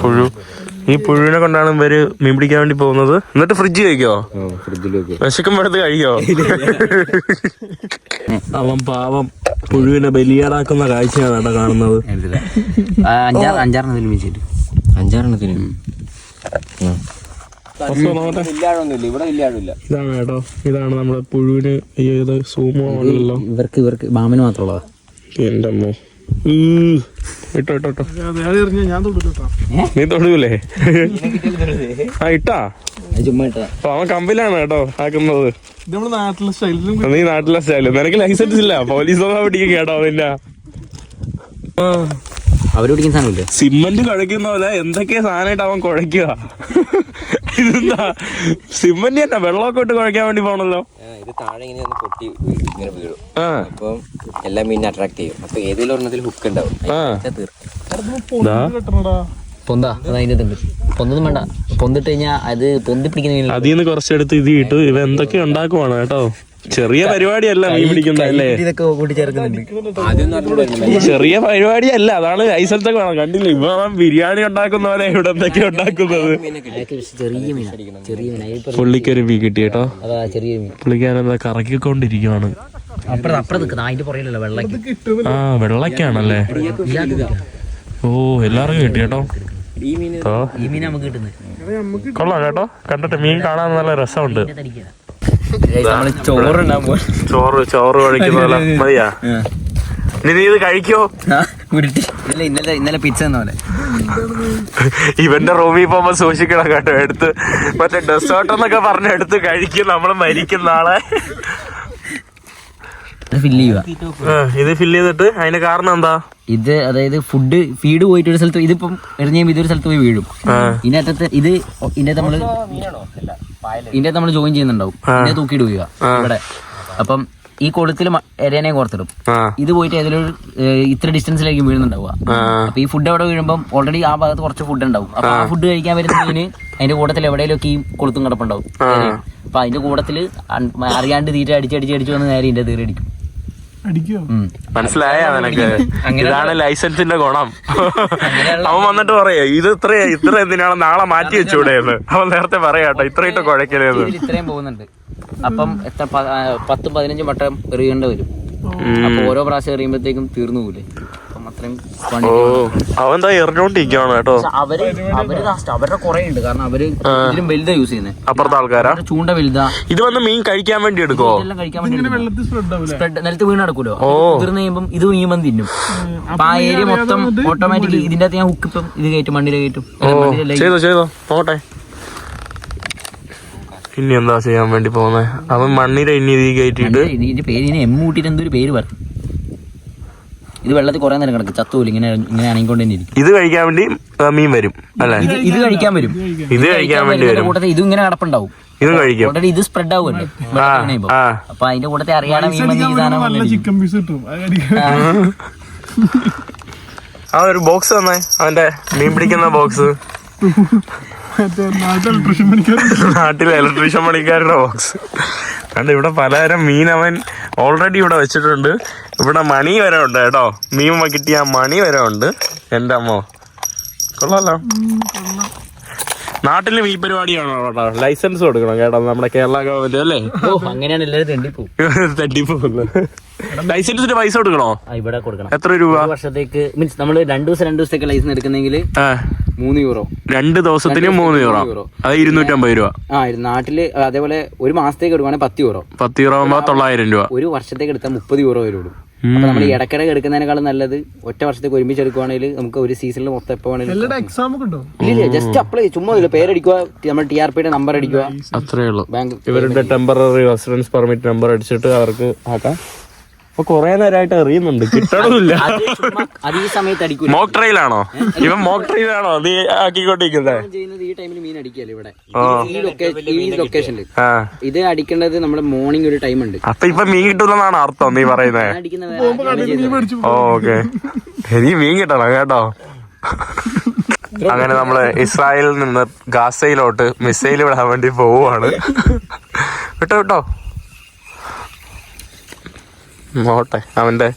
പുഴു, ഈ പുഴുവിനെ കൊണ്ടാണ് ഇവര് മീൻ പിടിക്കാൻ വേണ്ടി പോകുന്നത്. എന്നിട്ട് ഫ്രിഡ്ജ് കഴിക്കോ? വിശക്കുമ്പോഴത്ത് കഴിക്കോ? അവൻ പാവം പുഴുവിനെ ബലിയാടാക്കുന്ന കാഴ്ചയാണ് കേട്ടോ കാണുന്നത്. 5-6 ഇതാണ് കേട്ടോ, ഇതാണ് നമ്മുടെ പുഴുവിന് സൂമോ ആണല്ലോ. ഇവർക്ക് മാമന് മാത്രമുള്ളതാ. എന്റെ അമ്മോ, ഇട്ടോ നീ തൊടൂലേ? ഇട്ടാ അപ്പൊ അവൻ കമ്പിലാണ് കേട്ടോ ആക്കുന്നത്. നീ നാട്ടിലെ സ്റ്റൈല്. നിനക്ക് ലൈസൻസ് ഇല്ല, പോലീസ് പിടിക്കുക കേട്ടോ. പിന്നെ അവര് പിടിക്കുന്ന സാധനമില്ല, സിമന്റ് കുഴക്കുന്ന പോലെ എന്തൊക്കെയാ സാധനമായിട്ട് അവൻ കുഴക്കുക. ഇതെന്താ സിമന്റ് തന്നെ വെള്ളമൊക്കെ ഇട്ട് കുഴക്കാൻ വേണ്ടി പോണല്ലോ. ഇത് താഴെ ഇങ്ങനെ ഒന്ന് പൊട്ടി ഇങ്ങനെ വീഴും. അപ്പം എല്ലാ മീനിനെ അട്രാക്ട് ചെയ്യും. അപ്പൊ ഏതെങ്കിലും ഒരെണ്ണത്തിൽ ഹുക്ക് ഉണ്ടാവും. പൊന്താ അതിന്റെ പൊന്തൊന്നും വേണ്ട. പൊന്തിട്ട് കഴിഞ്ഞാൽ അത് പൊന്തി പിടിക്കുന്ന അതിൽ നിന്ന് കുറച്ചെടുത്ത് ഇത് ഇട്ടു. ഇവ എന്തൊക്കെ ഉണ്ടാക്കുവാണ് കേട്ടോ. ചെറിയ പരിപാടിയല്ല മീൻ പിടിക്കുന്നതല്ലേ, ചെറിയ പരിപാടിയല്ല. അതാണ് ലൈസൻസൊക്കെ വേണം. കണ്ടില്ല ഇവ ബിരിയാണി ഉണ്ടാക്കുന്ന പോലെ ഇവിടെ എന്തൊക്കെയാ ഉണ്ടാക്കുന്നത്. പുള്ളിക്കൊരു മീൻ കിട്ടി കേട്ടോ. പുള്ളിക്കാരെന്താ കറക്കിക്കൊണ്ടിരിക്കുവാണ്. അപ്പുറത്ത് നിൽക്കുന്ന അതിന്റെ പുറകിലല്ല വെള്ളക്ക്. ആ വെള്ളക്കാണല്ലേ. ഓ എല്ലാവർക്കും കിട്ടി കേട്ടോ. ഈ മീൻ നമുക്ക് കിട്ടുന്നത് കൊള്ളാം കേട്ടോ. കണ്ടിട്ട് മീൻ കാണാൻ നല്ല രസമുണ്ട്. ചോറുണ്ടാകുമ്പോ ചോറ് കഴിക്കുന്ന മതിയാ. നീ ഇത് കഴിക്കോ? ഇന്നലെ പിച്ച തന്ന പോലെ. ഇവന്റെ റൂമിൽ പോകുമ്പോ സൂക്ഷിക്കണം കേട്ടോ. എടുത്ത് മറ്റേ ഡെസേർട്ട് എന്നൊക്കെ പറഞ്ഞ എടുത്ത് കഴിക്കും. നമ്മള് മരിക്കുന്ന ആളെ ഇത് ഫില്ല് ചെയ്തിട്ട് അതിന് കാരണം എന്താ? ഇത് അതായത് ഫീഡ് പോയിട്ട് ഒരു സ്ഥലത്ത് ഇതിപ്പം എറിഞ്ഞ ഇതൊരു സ്ഥലത്ത് പോയി വീഴും. ഇതിനകത്ത് ഇതിന്റെ നമ്മൾ ജോയിൻ ചെയ്യുന്നുണ്ടാവും. ഇതിനെ തൂക്കിയിടുക ഇവിടെ. അപ്പം ഈ കൊളുത്തിൽ എരേനെ കോർത്തിടും. ഇത് പോയിട്ട് ഏതൊരു ഇത്ര ഡിസ്റ്റൻസിലേക്ക് വീഴുന്നുണ്ടാവുക. അപ്പൊ ഈ ഫുഡ് അവിടെ വീഴുമ്പോൾ ഓൾറെഡി ആ ഭാഗത്ത് കുറച്ച് ഫുഡ് ഉണ്ടാവും. അപ്പൊ ആ ഫുഡ് കഴിക്കാൻ വരുന്ന മീന് അതിന്റെ കൂട്ടത്തിൽ എവിടെയെങ്കിലൊക്കെ ഈ കൊളുത്തും കിടപ്പുണ്ടാവും. അപ്പൊ അതിന്റെ കൂട്ടത്തില് അറിയാണ്ട് തീറ്റ അടിച്ച് വന്ന് നേരെ ഇതിന്റെ തീരെ അടിക്കും. മനസ്സിലായ നിനക്ക്? ഇതാണ് ലൈസൻസിന്റെ ഗുണം. അവൻ വന്നിട്ട് പറയാ ഇത് ഇത്ര എന്തിനാണ് നാളെ മാറ്റി വെച്ചൂടെ എന്ന്. അവൻ നേരത്തെ പറയാട്ടോ ഇത്ര ഇട്ട് കുഴക്കലേന്ന്. ഇത്രയും പോകുന്നുണ്ട്. അപ്പം 10-15 വട്ടം എറിയേണ്ടി വരും. അപ്പൊ ഓരോ പ്രാവശ്യം എറിയുമ്പോഴത്തേക്കും തീർന്നു പോകില്ലേ. അപ്പം അത്രയും അവന്താ എറിഞ്ഞോണ്ടിരിക്കുകയാണ് കേട്ടോ. അവരുടെ കുറെ ഉണ്ട്. കാരണം അവര് ഇതിലും വലുതാ യൂസ് ചെയ്യുന്നത്. അപ്പുറത്തെ ആൾക്കാരാ ചൂണ്ട വലുതാ. ഇത് വന്ന് മീൻ കഴിക്കാൻ വേണ്ടി എടുക്കോ? എല്ലാം കഴിക്കാൻ വേണ്ടി സ്പ്രെഡ് നിലത്ത് വീണ് നടക്കൂലോ. തീർന്നു കഴിയുമ്പം ഇത് വീഴുമ്പം തിന്നും. അപ്പൊ ആ ഏരിയ മൊത്തം ഓട്ടോമാറ്റിക്കലി ഇതിന്റെ അകത്ത് ഞാൻ ഹുക്ക് ഇപ്പം ഇത് കയറ്റും മണ്ണിൽ കയറ്റും. ചെയ്തോ നോട്ടെ. ഇനി എന്താ ചെയ്യാൻ വേണ്ടി പോകുന്നേ? അവൻ മണ്ണിര ഇനി ഇത് കയറ്റിട്ട് ഇതിന്റെ പേര് എം കൂട്ടിട്ട് എന്തൊരു പേര് പറഞ്ഞു. ഇത് വെള്ളത്തിൽ കുറെ നേരം കിടക്കും. ചത്തൂല ഇങ്ങനെ അണിക്കൊണ്ട് തന്നെ ഇരിക്കും. ഇത് കഴിക്കാൻ വേണ്ടി മീൻ വരും അല്ലെ? ഇത് കഴിക്കാൻ വരും. ഇത് കഴിക്കാൻ വേണ്ടി വരും. കൂട്ടത്തിൽ ഇത് ഇങ്ങനെ കിടപ്പുണ്ടാവും. ഇതും കഴിക്കും. ഓൾറെഡി ഇത് സ്പ്രെഡ് ആവുമല്ലോ. അപ്പൊ അതിന്റെ കൂട്ടത്തിൽ അറിയാതെ മീൻ ചിക്കൻ പീസ് കിട്ടും. ആ ഒരു ബോക്സ് തന്നെ അവന്റെ മീൻ പിടിക്കുന്ന ബോക്സ്. നാട്ടിലെ ഇലക്ട്രീഷ്യൻ പണിക്കാരുടെ ബോക്സ് കണ്ട്. ഇവിടെ പലതരം മീൻ അവൻ ഓൾറെഡി ഇവിടെ വെച്ചിട്ടുണ്ട്. ഇവിടെ മണി വരെ ഉണ്ട് കേട്ടോ. മീൻ കിട്ടിയ മണി വരെ ഉണ്ട്. എന്റെ അമ്മോ കൊള്ളാലോ. നാട്ടിലും ഈ പരിപാടിയാണോ കേട്ടോ? ലൈസൻസ് കൊടുക്കണം കേട്ടോ നമ്മുടെ കേരള ഗവൺമെന്റ് അല്ലേ? അങ്ങനെയാണ് എല്ലാവരും തട്ടിപ്പോകുന്നത്. ലൈസൻസിന് പൈസ കൊടുക്കണോ? ഇവിടെ കൊടുക്കണം. എത്ര രൂപ? വർഷത്തേക്ക് മീൻസ് നമ്മള് 2 ദിവസത്തേക്ക് ലൈസൻസ് എടുക്കുന്നെങ്കിൽ €3. 2 ദിവസത്തിന് €3. അത് 250 രൂപ. നാട്ടില് അതേപോലെ ഒരു മാസത്തേക്ക് എടുക്കുവാണെങ്കിൽ €10. €10 ആകുമ്പോ €900. ഒരു വർഷത്തേക്ക് എടുത്താൽ €30 വരും. അപ്പൊ നമ്മൾ ഇടക്കിടക്ക് എടുക്കുന്നതിനേക്കാളും നല്ലത് ഒറ്റ വർഷത്തേക്ക് ഒരുമിച്ച് എടുക്കുവാണെങ്കിൽ നമുക്ക് ഒരു സീസണിൽ മൊത്തം എപ്പോ വേണമെങ്കിലും ജസ്റ്റ് അപ്ലൈ ചുമ്മാ പേരടിക്കുക, നമ്മൾ TRPയുടെ നമ്പർ അടിക്കുക, അത്രേ ഉള്ളൂ. ഇവരുടെ ടെമ്പററി റെസിഡൻസ് പെർമിറ്റ് നമ്പർ അടിച്ചിട്ട് അവർക്ക് ആക്കാം. അപ്പൊ കൊറേ നേരമായിട്ട് എറിയുന്നുണ്ട്, കിട്ടണമില്ല. അത് ഈ സമയത്ത് അടിക്കും. മോക്ക് ട്രയലാണോ ഇവൻ? മോക്ക് ട്രയലാണോ നീ ആക്കിക്കൊണ്ടിരിക്കുന്നത്? ഈ ടൈമിൽ മീൻ അടിക്കല്ലോ ഇവിടെ ഈ ലൊക്കേഷനിൽ. ഇത് അടിക്കേണ്ടത് നമ്മുടെ മോർണിംഗ് ഒരു ടൈം ഉണ്ട്. അപ്പൊ ഇപ്പൊ മീൻ കിട്ടൂലെന്നാണ് അർത്ഥം നീ പറയുന്നത്? ഓക്കെ, ഇനി മീൻ കിട്ടണം കേട്ടോ. അങ്ങനെ നമ്മള് ഇസ്രായേലിൽ നിന്ന് ഗാസയിലോട്ട് മിസൈൽ വിടാൻ വേണ്ടി പോവുകയാണ്. വിട്ടോ നോട്ടെ അവന്റെ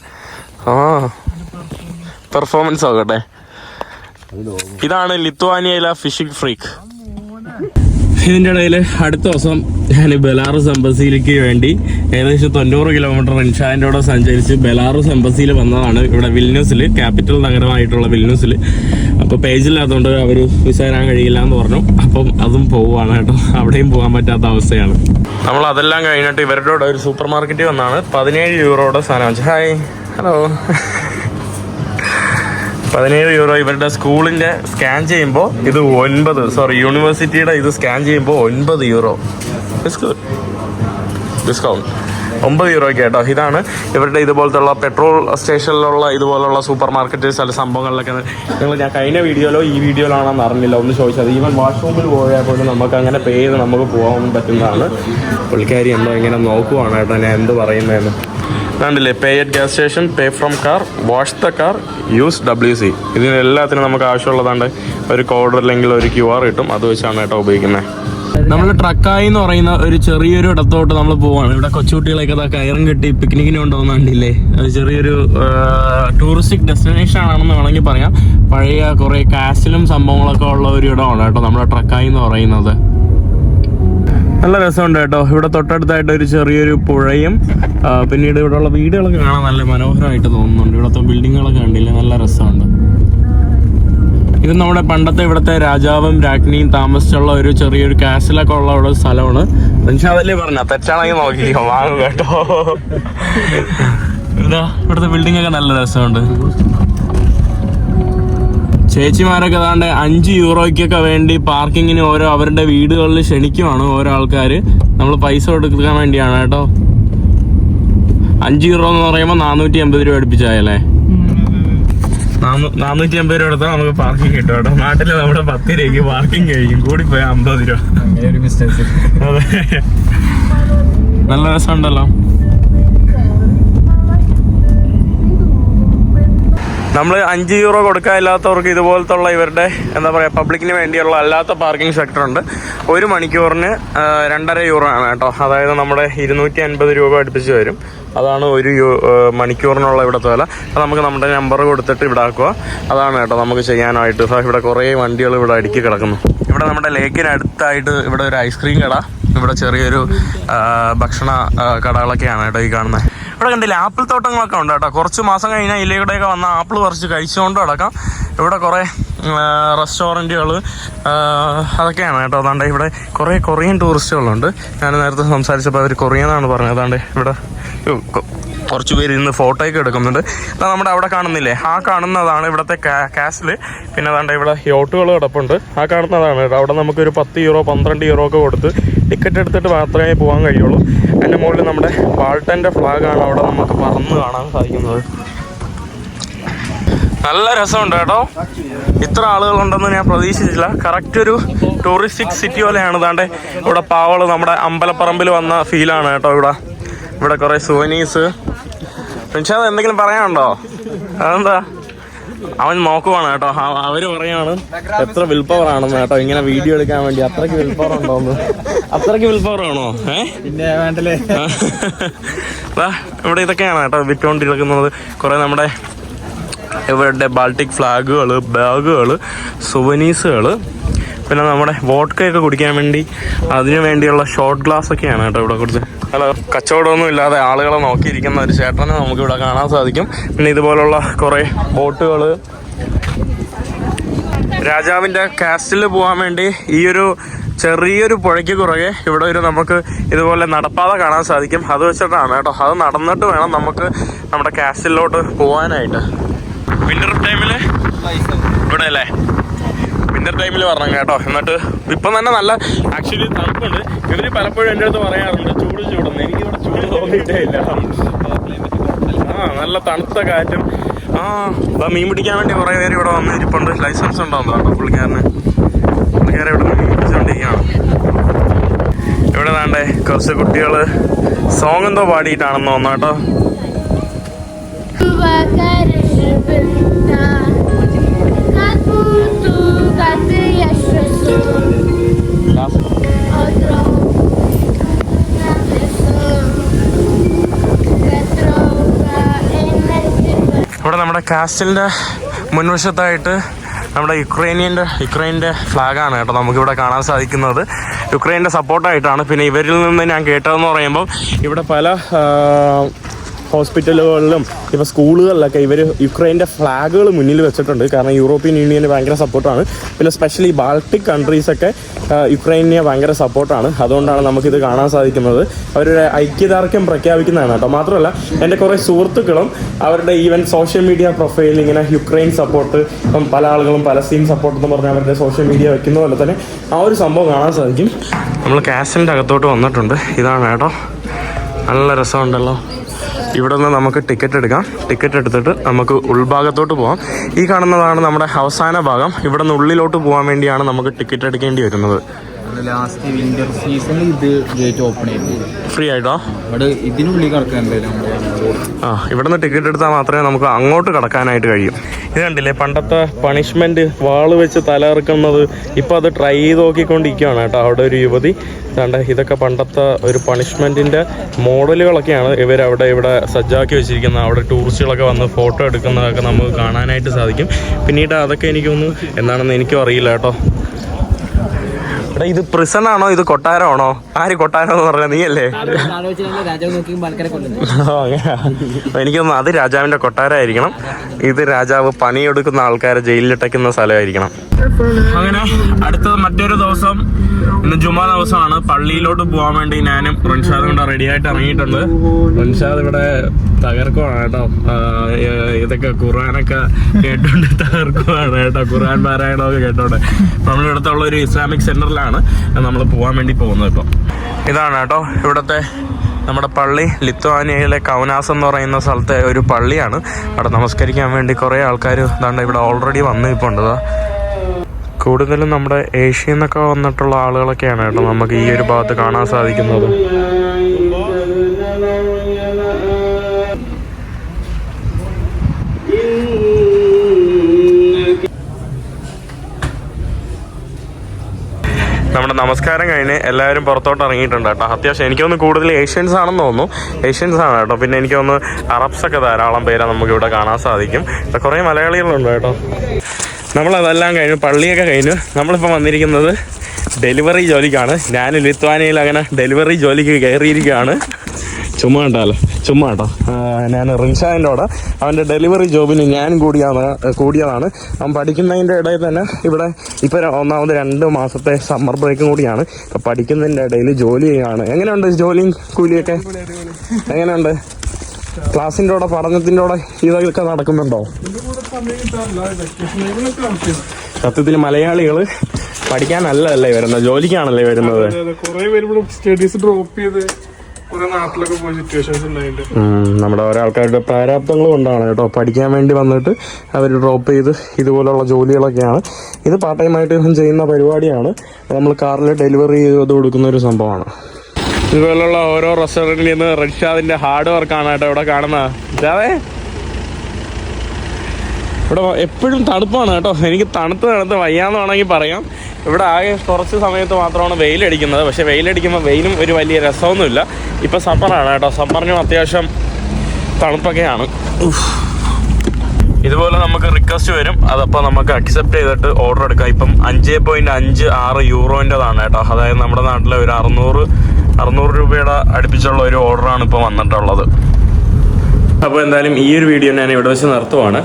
പെർഫോമൻസ് ആകട്ടെ. ഇതാണ് ലിത്വാനിയയിലെ ഫിഷിംഗ് ഫ്രീക്ക്. ഇതിന്റെ ഇടയിൽ അടുത്ത ദിവസം ഞാൻ ബെലാറസ് എംബസിയിലേക്ക് വേണ്ടി ഏകദേശം 90 കിലോമീറ്റർ റിൻഷാന്റെ കൂടെ സഞ്ചരിച്ച് ബെലാറസ് എംബസിയിൽ വന്നതാണ്. ഇവിടെ വിൽന്യൂസിൽ, ക്യാപിറ്റൽ നഗരമായിട്ടുള്ള വിൽന്യൂസിൽ. അപ്പോൾ പേജില്ലാത്തതുകൊണ്ട് അവർ വിസ തരാൻ കഴിയില്ല എന്ന് പറഞ്ഞു. അപ്പം അതും പോവുകയാണ് കേട്ടോ. അവിടെയും പോകാൻ പറ്റാത്ത അവസ്ഥയാണ്. നമ്മൾ അതെല്ലാം കഴിഞ്ഞിട്ട് ഇവരുടെ കൂടെ ഒരു സൂപ്പർ മാർക്കറ്റിൽ വന്നാണ് €17 സാധനം വെച്ചു. Hi, hello. €17 ഇവരുടെ സ്കൂളിന്റെ സ്കാൻ ചെയ്യുമ്പോൾ ഇത് യൂണിവേഴ്സിറ്റിയുടെ ഇത് സ്കാൻ ചെയ്യുമ്പോൾ €9 ഡിസ്കൗണ്ട്. €9 കേട്ടോ. ഇതാണ് ഇവരുടെ ഇതുപോലത്തുള്ള പെട്രോൾ സ്റ്റേഷനിലുള്ള ഇതുപോലുള്ള സൂപ്പർ മാർക്കറ്റ് ചില സംഭവങ്ങളിലൊക്കെ ഞാൻ കഴിഞ്ഞ വീഡിയോയിലോ ഈ വീഡിയോയിലാണെന്ന് അറിഞ്ഞില്ല, ഒന്ന് ചോദിച്ചത്. ഈവൻ വാഷ്റൂമിൽ പോയാൽ പോലും നമുക്ക് അങ്ങനെ പേ ചെയ്ത് നമുക്ക് പോകാൻ പറ്റുന്നതാണ്. പുള്ളിക്കാരി എന്തോ ഇങ്ങനെ നോക്കുവാണ് കേട്ടോ ഞാൻ എന്ത് പറയുന്നതെന്ന്. കണ്ടില്ലേ, പേ at gas station, pay from car, wash the car, use WC. ഇതിനെല്ലാത്തിനും നമുക്ക് ആവശ്യമുള്ളതാണ്ട് ഒരു കോഡ് അല്ലെങ്കിൽ ഒരു QR കിട്ടും. അത് വെച്ചാണ് കേട്ടോ ഉപയോഗിക്കുന്നത്. നമ്മൾ ട്രക്കായി എന്ന് പറയുന്ന ഒരു ചെറിയൊരു ഇടത്തോട്ട് നമ്മൾ പോവാണ്. ഇവിടെ കൊച്ചുകുട്ടികളൊക്കെ കയറും കെട്ടി പിക്നിക്കിന് കൊണ്ടുപോകുന്നുണ്ടല്ലേ. അത് ചെറിയൊരു ടൂറിസ്റ്റിക് ഡെസ്റ്റിനേഷൻ ആണെന്ന് വേണമെങ്കിൽ പറയാം. പഴയ കുറേ കാസിലും സംഭവങ്ങളൊക്കെ ഉള്ള ഒരു ഇടമാണ് കേട്ടോ നമ്മുടെ ട്രക്കായി എന്ന് പറയുന്നത്. നല്ല രസമുണ്ട് കേട്ടോ. ഇവിടെ തൊട്ടടുത്തായിട്ട് ഒരു ചെറിയൊരു പുഴയും പിന്നീട് ഇവിടെയുള്ള വീടുകളൊക്കെ കാണാൻ നല്ല മനോഹരമായിട്ട് തോന്നുന്നുണ്ട്. ഇവിടുത്തെ ബിൽഡിങ്ങുകളൊക്കെ കണ്ടില്ലേ, നല്ല രസമുണ്ട്. ഇത് നമ്മുടെ പണ്ടത്തെ ഇവിടുത്തെ രാജാവും രാജ്ഞിയും താമസിച്ചുള്ള ഒരു ചെറിയൊരു കാസിലൊക്കെ ഉള്ള ഒരു സ്ഥലമാണ്. അതല്ലേ പറഞ്ഞ തെറ്റാണെങ്കിൽ നോക്കിക്കോ, വാങ്ങും കേട്ടോ. ഇതാ ഇവിടുത്തെ ബിൽഡിംഗ് ഒക്കെ നല്ല രസമുണ്ട്. ചേച്ചിമാരൊക്കെ ഏതാണ്ട് 5 യൂറോയ്ക്കൊക്കെ വേണ്ടി പാർക്കിങ്ങിന് ഓരോ അവരുടെ വീടുകളിൽ ക്ഷണിക്കുവാണ് ഓരോ ആൾക്കാർ. നമ്മൾ പൈസ കൊടുക്കാൻ വേണ്ടിയാണ് കേട്ടോ. 5 യൂറോ എന്ന് പറയുമ്പോൾ 480 രൂപ അടുപ്പിച്ചായല്ലേ. 480 രൂപ എടുത്താൽ നമുക്ക് പാർക്കിംഗ് കിട്ടും കേട്ടോ. നാട്ടിൽ നമ്മുടെ 10 രൂപയ്ക്ക് പാർക്കിംഗ് കഴിക്കും, കൂടിപ്പോയ 50 രൂപ. അതെ, നല്ല രസമുണ്ടല്ലോ. നമ്മൾ 5 യൂറോ കൊടുക്കാനില്ലാത്തവർക്ക് ഇതുപോലത്തുള്ള ഇവരുടെ എന്താ പറയുക പബ്ലിക്കിന് വേണ്ടിയുള്ള അല്ലാത്ത പാർക്കിംഗ് സെക്ടർ ഉണ്ട്. 1 മണിക്കൂറിന് 2.5 യൂറോ ആണ് കേട്ടോ. അതായത് നമ്മുടെ 250 രൂപ അടുപ്പിച്ച് വരും. അതാണ് 1 മണിക്കൂറിനുള്ള ഇവിടുത്തെ വില. അത് നമുക്ക് നമ്മുടെ നമ്പർ കൊടുത്തിട്ട് ഇവിടെ ആക്കുക. അതാണ് കേട്ടോ നമുക്ക് ചെയ്യാനായിട്ട്. ഇവിടെ കുറേ വണ്ടികൾ ഇവിടെ അടുക്കി കിടക്കുന്നു. ഇവിടെ നമ്മുടെ ലേക്കിനടുത്തായിട്ട് ഇവിടെ ഒരു ഐസ്ക്രീം കട, ഇവിടെ ചെറിയൊരു ഭക്ഷണ കടകളൊക്കെയാണ് കേട്ടോ ഈ കാണുന്നത്. ഇവിടെ കണ്ടില്ലേ ആപ്പിൾ തോട്ടങ്ങളൊക്കെ ഉണ്ട് കേട്ടോ. കുറച്ച് മാസം കഴിഞ്ഞാൽ ഇതിലൂടെയൊക്കെ വന്ന ആപ്പിൾ പറിച്ച് കഴിച്ചുകൊണ്ട് കിടക്കാം. ഇവിടെ കുറേ റെസ്റ്റോറൻറ്റുകൾ അതൊക്കെയാണ് കേട്ടോ. അതാണ്ട് ഇവിടെ കുറേ കൊറിയൻ ടൂറിസ്റ്റുകളുണ്ട്. ഞാൻ നേരത്തെ സംസാരിച്ചപ്പോൾ അവർ കൊറിയനാണ് പറഞ്ഞത്. അതാണ്ട് ഇവിടെ കുറച്ച് പേര് ഇന്ന് ഫോട്ടോയൊക്കെ എടുക്കുന്നുണ്ട്. അത് നമ്മുടെ അവിടെ കാണുന്നില്ലേ, ആ കാണുന്നതാണ് ഇവിടുത്തെ കാസിൽ. പിന്നെ അതാണ്ട് ഇവിടെ യോട്ടുകൾ കിടപ്പുണ്ട്. ആ കാണുന്നതാണ് കേട്ടോ. അവിടെ നമുക്കൊരു 10 യൂറോ 12 യൂറോ ഒക്കെ കൊടുത്ത് ടിക്കറ്റ് എടുത്തിട്ട് മാത്രമേ പോകാൻ കഴിയുള്ളൂ. അതിൻ്റെ മുകളിൽ നമ്മുടെ ബാൾട്ടൻ്റെ ഫ്ലാഗാണ് അവിടെ നമുക്ക് പറന്ന് കാണാൻ സാധിക്കുന്നത്. നല്ല രസമുണ്ട് കേട്ടോ. ഇത്ര ആളുകളുണ്ടെന്ന് ഞാൻ പ്രതീക്ഷിച്ചില്ല. കറക്റ്റ് ഒരു ടൂറിസ്റ്റിക് സിറ്റി പോലെയാണ്. ഇതാണ്ട് ഇവിടെ പാവള് നമ്മുടെ അമ്പലപ്പറമ്പിൽ വന്ന ഫീലാണ് കേട്ടോ. ഇവിടെ കുറേ സുവനീസ്. പക്ഷേ അത് എന്തെങ്കിലും പറയാനുണ്ടോ? അതെന്താ അവൻ നോക്കുവാണ് കേട്ടോ. അവര് പറയാണ് എത്ര വിൽ പവർ ആണെന്ന് കേട്ടോ, ഇങ്ങനെ വീഡിയോ എടുക്കാൻ വേണ്ടി. അത്രയ്ക്ക് വിൽ പവർ ഉണ്ടോന്ന്. അത്രയ്ക്ക് വിൽ പവർ ആണോ? പിന്നെ വേണ്ടല്ലേ. ഇവിടെ ഇതൊക്കെയാണ് കേട്ടോ വിറ്റുകൊണ്ടിരിക്കുന്നത്. കുറെ നമ്മുടെ ഇവരുടെ ബാൾട്ടിക് ഫ്ലാഗുകൾ, ബാഗുകൾ, സുവനീസുകൾ, പിന്നെ നമ്മുടെ വോഡ്കയൊക്കെ കുടിക്കാൻ വേണ്ടി അതിനു വേണ്ടിയുള്ള ഷോട്ട് ഗ്ലാസ് ഒക്കെയാണ് കേട്ടോ ഇവിടെ കൊടുത്ത്. ഹലോ, കച്ചവടമൊന്നും ഇല്ലാതെ ആളുകളെ നോക്കിയിരിക്കുന്ന ഒരു ചേട്ടനെ നമുക്കിവിടെ കാണാൻ സാധിക്കും. പിന്നെ ഇതുപോലുള്ള കുറേ ബോട്ടുകൾ. രാജാവിൻ്റെ കാസ്റ്റിൽ പോകാൻ വേണ്ടി ഈ ഒരു ചെറിയൊരു പുഴയ്ക്ക് കുറകെ ഇവിടെ ഒരു നമുക്ക് ഇതുപോലെ നടപ്പാത കാണാൻ സാധിക്കും. അത് വെച്ചിട്ടാണ് കേട്ടോ. അത് നടന്നിട്ട് വേണം നമുക്ക് നമ്മുടെ കാസ്റ്റിലോട്ട് പോകാനായിട്ട്. വിൻ്റർ ടൈമിൽ ഇവിടെ അല്ലേ, വിൻ്റർ ടൈമിൽ വരണം കേട്ടോ. എന്നിട്ട് ഇപ്പം തന്നെ നല്ല ആക്ച്വലി തണുപ്പുണ്ട്. ഇവർ പലപ്പോഴും എൻ്റെ അടുത്ത് പറയാറുണ്ട് ചൂടുന്നു. എനിക്കിവിടെ ചൂട് തോന്നിയിട്ടേ ഇല്ല. നല്ല തണുത്ത കാറ്റും. മീൻ പിടിക്കാൻ വേണ്ടി കുറേ പേര് ഇവിടെ വന്ന് ഇരിപ്പുണ്ട്. ലൈസൻസ് ഉണ്ടാവുന്നു കേട്ടോ പുള്ളിക്കാരന് ഇവിടെ മീൻ പിടിച്ചുകൊണ്ടിരിക്കുകയാണ്. ഇവിടെ വേണ്ടേ കുറച്ച് കുട്ടികൾ സോങ് എന്തോ പാടിയിട്ടാണെന്ന് തോന്നുന്നു കേട്ടോ. ഇവിടെ നമ്മുടെ കാസ്റ്റലിൻ്റെ മുൻവശത്തായിട്ട് നമ്മുടെ യുക്രൈൻ്റെ ഫ്ലാഗാണ് കേട്ടോ നമുക്കിവിടെ കാണാൻ സാധിക്കുന്നത്. യുക്രൈൻ്റെ സപ്പോർട്ടായിട്ടാണ്. പിന്നെ ഇവരിൽ നിന്ന് ഞാൻ കേട്ടതെന്ന് പറയുമ്പോൾ ഇവിടെ പല ഹോസ്പിറ്റലുകളിലും ഇപ്പോൾ സ്കൂളുകളിലൊക്കെ ഇവർ യുക്രൈൻ്റെ ഫ്ലാഗുകൾ മുന്നിൽ വെച്ചിട്ടുണ്ട്. കാരണം യൂറോപ്യൻ യൂണിയന് ഭയങ്കര സപ്പോർട്ടാണ്. പിന്നെ സ്പെഷ്യലി ബാൾട്ടിക് കൺട്രീസൊക്കെ യുക്രൈനെ ഭയങ്കര സപ്പോർട്ടാണ്. അതുകൊണ്ടാണ് നമുക്കിത് കാണാൻ സാധിക്കുന്നത്. അവരുടെ ഐക്യദാർഢ്യം പ്രഖ്യാപിക്കുന്നതാണ് കേട്ടോ. മാത്രമല്ല എൻ്റെ കുറേ സുഹൃത്തുക്കളും അവരുടെ ഈവൻ സോഷ്യൽ മീഡിയ പ്രൊഫൈലിൽ ഇങ്ങനെ യുക്രൈൻ സപ്പോർട്ട്, ഇപ്പം പല ആളുകളും പലസ്തീൻ സപ്പോർട്ട് എന്ന് പറഞ്ഞാൽ അവരുടെ സോഷ്യൽ മീഡിയ വയ്ക്കുന്ന പോലെ തന്നെ ആ ഒരു സംഭവം കാണാൻ സാധിക്കും. നമ്മൾ കാസിൻ്റെ അകത്തോട്ട് വന്നിട്ടുണ്ട്. ഇതാണ് കേട്ടോ, നല്ല രസമുണ്ടല്ലോ. ഇവിടെ നിന്ന് നമുക്ക് ടിക്കറ്റ് എടുക്കാം. ടിക്കറ്റ് എടുത്തിട്ട് നമുക്ക് ഉൾഭാഗത്തോട്ട് പോകാം. ഈ കാണുന്നതാണ് നമ്മുടെ അവസാന ഭാഗം. ഇവിടെ നിന്ന് ഉള്ളിലോട്ട് പോകാൻ വേണ്ടിയാണ് നമുക്ക് ടിക്കറ്റ് എടുക്കേണ്ടി വരുന്നത്. ലാസ്റ്റ് വിന്റർ സീസണിൽ ഇത് ഗേറ്റ് ഓപ്പൺ ചെയ്തു ഫ്രീ ആയിട്ടോ. അവിടെ ഇതിനുള്ളിൽ കിടക്കാൻ ഇവിടെ നിന്ന് ടിക്കറ്റ് എടുത്താൽ മാത്രമേ നമുക്ക് അങ്ങോട്ട് കടക്കാനായിട്ട് കഴിയൂ. ഇത് കണ്ടില്ലേ പണ്ടത്തെ പണിഷ്മെൻറ്റ്, വാള് വെച്ച് തലയിറക്കുന്നത്. ഇപ്പോൾ അത് ട്രൈ ചെയ്ത് നോക്കിക്കൊണ്ടിരിക്കുകയാണ് കേട്ടോ അവിടെ ഒരു യുവതി. ഇതൊക്കെ പണ്ടത്തെ ഒരു പണിഷ്മെൻറ്റിൻ്റെ മോഡലുകളൊക്കെയാണ് ഇവിടെ സജ്ജാക്കി വെച്ചിരിക്കുന്നത്. അവിടെ ടൂറിസ്റ്റുകളൊക്കെ വന്ന് ഫോട്ടോ എടുക്കുന്നതൊക്കെ നമുക്ക് കാണാനായിട്ട് സാധിക്കും. പിന്നീട് അതൊക്കെ എനിക്കൊന്നും എന്താണെന്ന് എനിക്കും അറിയില്ല കേട്ടോ. എടാ ഇത് പ്രിസൺ ആണോ ഇത് കൊട്ടാരമാണോ? ആര് കൊട്ടാരം എന്ന് പറഞ്ഞാൽ നീ അല്ലേ? രാജാവ് നോക്കിയും ആൾക്കാരെ കൊല്ലുന്നു. എനിക്കൊന്നും അത് രാജാവിന്റെ കൊട്ടാരമായിരിക്കണം. ഇത് രാജാവ് പണിയെടുക്കുന്ന ആൾക്കാരെ ജയിലിലിട്ടയ്ക്കുന്ന സ്ഥലമായിരിക്കണം. അങ്ങനെ അടുത്തത് മറ്റൊരു ദിവസം, ഇന്ന് ജുമാ ദിവസമാണ്. പള്ളിയിലോട്ട് പോകാൻ വേണ്ടി ഞാനും റൻഷാദും കൂടെ റെഡി ആയിട്ട് ഇറങ്ങിയിട്ടുണ്ട്. റൻഷാദ് ഇവിടെ തകർക്കുവാണ് കേട്ടോ. ഇതൊക്കെ ഖുർആനൊക്കെ കേട്ടോണ്ട് തകർക്കുവാണ് കേട്ടോ. ഖുർആൻ പാരായണമൊക്കെ കേട്ടോണ്ട്. നമ്മളിവിടുത്തുള്ള ഒരു ഇസ്ലാമിക് സെന്ററിലാണ് നമ്മൾ പോകാൻ വേണ്ടി പോകുന്നത്. ഇപ്പം ഇതാണ് കേട്ടോ ഇവിടുത്തെ നമ്മുടെ പള്ളി. ലിത്വാനിയയിലെ കൗനാസ് എന്ന് പറയുന്ന സ്ഥലത്തെ ഒരു പള്ളിയാണ്. അവിടെ നമസ്കരിക്കാൻ വേണ്ടി കുറേ ആൾക്കാർ ഇതാണ്ട് ഇവിടെ ഓൾറെഡി വന്ന് ഇപ്പോൾ ഉണ്ട്. കൂടുതലും നമ്മുടെ ഏഷ്യയിൽ നിന്നൊക്കെ വന്നിട്ടുള്ള ആളുകളൊക്കെയാണ് കേട്ടോ നമുക്ക് ഈ ഒരു ഭാഗത്ത് കാണാൻ സാധിക്കുന്നത്. നമ്മുടെ നമസ്കാരം കഴിഞ്ഞ് എല്ലാവരും പുറത്തോട്ട് ഇറങ്ങിയിട്ടുണ്ട് കേട്ടോ. അത്യാവശ്യം എനിക്കൊന്ന് കൂടുതൽ ഏഷ്യൻസ് ആണെന്ന് തോന്നുന്നു. ഏഷ്യൻസ് ആണ് കേട്ടോ. പിന്നെ എനിക്കൊന്ന് അറബ്സൊക്കെ ധാരാളം പേരെ നമുക്കിവിടെ കാണാൻ സാധിക്കും. കുറേ മലയാളികളുണ്ട് കേട്ടോ. നമ്മളതെല്ലാം കഴിഞ്ഞു, പള്ളിയൊക്കെ കഴിഞ്ഞു. നമ്മളിപ്പോൾ വന്നിരിക്കുന്നത് ഡെലിവറി ജോലിക്കാണ്. ഞാൻ ലിത്വാനിയയിൽ അങ്ങനെ ഡെലിവറി ജോലിക്ക് കയറിയിരിക്കുകയാണ്. ചുമ്മാ കേട്ടോ. ഞാൻ റിൻഷാദിൻ്റെ കൂടെ അവൻ്റെ ഡെലിവറി ജോബിന് ഞാൻ കൂടിയതാണ്. അവൻ പഠിക്കുന്നതിൻ്റെ ഇടയിൽ തന്നെ ഇവിടെ ഇപ്പോൾ ഒന്നാമത് 2 മാസത്തെ സമ്മർ ബ്രേക്കും കൂടിയാണ്. ഇപ്പം പഠിക്കുന്നതിൻ്റെ ഇടയിൽ ജോലി ചെയ്യുകയാണ്. എങ്ങനെയുണ്ട് ജോലിയും കൂലിയൊക്കെ? എങ്ങനെയുണ്ട്? ക്ലാസ്സിൻ്റെ കൂടെ പഠനത്തിൻ്റെ കൂടെ ഇതൊക്കെ നടക്കുന്നുണ്ടോ? സത്യത്തിൽ മലയാളികൾ പഠിക്കാനല്ലേ വരുന്നത്, ജോലിക്കാണല്ലേ വരുന്നത്. സ്റ്റഡീസ് ഡ്രോപ്പ് ചെയ്ത് നാട്ടിലൊക്കെ പോയ സിറ്റുവേഷൻസ് ഉണ്ടായിട്ട് നമ്മുടെ ഓരോ ആൾക്കാരുടെ പ്രാരാബ്ദങ്ങൾ കൊണ്ടാണ് കേട്ടോ പഠിക്കാൻ വേണ്ടി വന്നിട്ട് അവർ ഡ്രോപ്പ് ചെയ്ത് ഇതുപോലുള്ള ജോലികളൊക്കെയാണ്. ഇത് പാർട്ട് ടൈം ആയിട്ട് ചെയ്യുന്ന പരിപാടിയാണ്. നമ്മൾ കാറിൽ ഡെലിവറി ചെയ്ത് കൊടുക്കുന്ന ഒരു സംഭവമാണ്. ഇതുപോലുള്ള ഓരോ റെസ്റ്റോറൻറ്റിൽ നിന്ന് റിൻഷാദിന്റെ ഹാർഡ് വർക്കാണ് കേട്ടോ ഇവിടെ കാണുന്നത്. അതെ ഇവിടെ എപ്പോഴും തണുപ്പാണ് കേട്ടോ. എനിക്ക് തണുത്ത് വയ്യാന്ന് വേണമെങ്കിൽ പറയാം. ഇവിടെ ആകെ കുറച്ച് സമയത്ത് മാത്രമാണ് വെയിലടിക്കുന്നത്. പക്ഷേ വെയിലടിക്കുമ്പോൾ വെയിലും ഒരു വലിയ രസമൊന്നുമില്ല. ഇപ്പോൾ സമ്മറാണ് കേട്ടോ. സമ്മറിനും അത്യാവശ്യം തണുപ്പൊക്കെയാണ്. ഇതുപോലെ നമുക്ക് റിക്വസ്റ്റ് വരും. അതപ്പോൾ നമുക്ക് അക്സെപ്റ്റ് ചെയ്തിട്ട് ഓർഡർ എടുക്കാം. ഇപ്പം 5.56 യൂറോൻ്റെതാണ് കേട്ടോ. അതായത് നമ്മുടെ നാട്ടിലെ ഒരു 600 രൂപയുടെ അടുപ്പിച്ചുള്ള ഒരു ഓർഡറാണ് ഇപ്പോൾ വന്നിട്ടുള്ളത്. അപ്പോൾ എന്തായാലും ഈ ഒരു വീഡിയോ ഞാൻ ഇവിടെ വെച്ച് നിർത്തുവാണ്.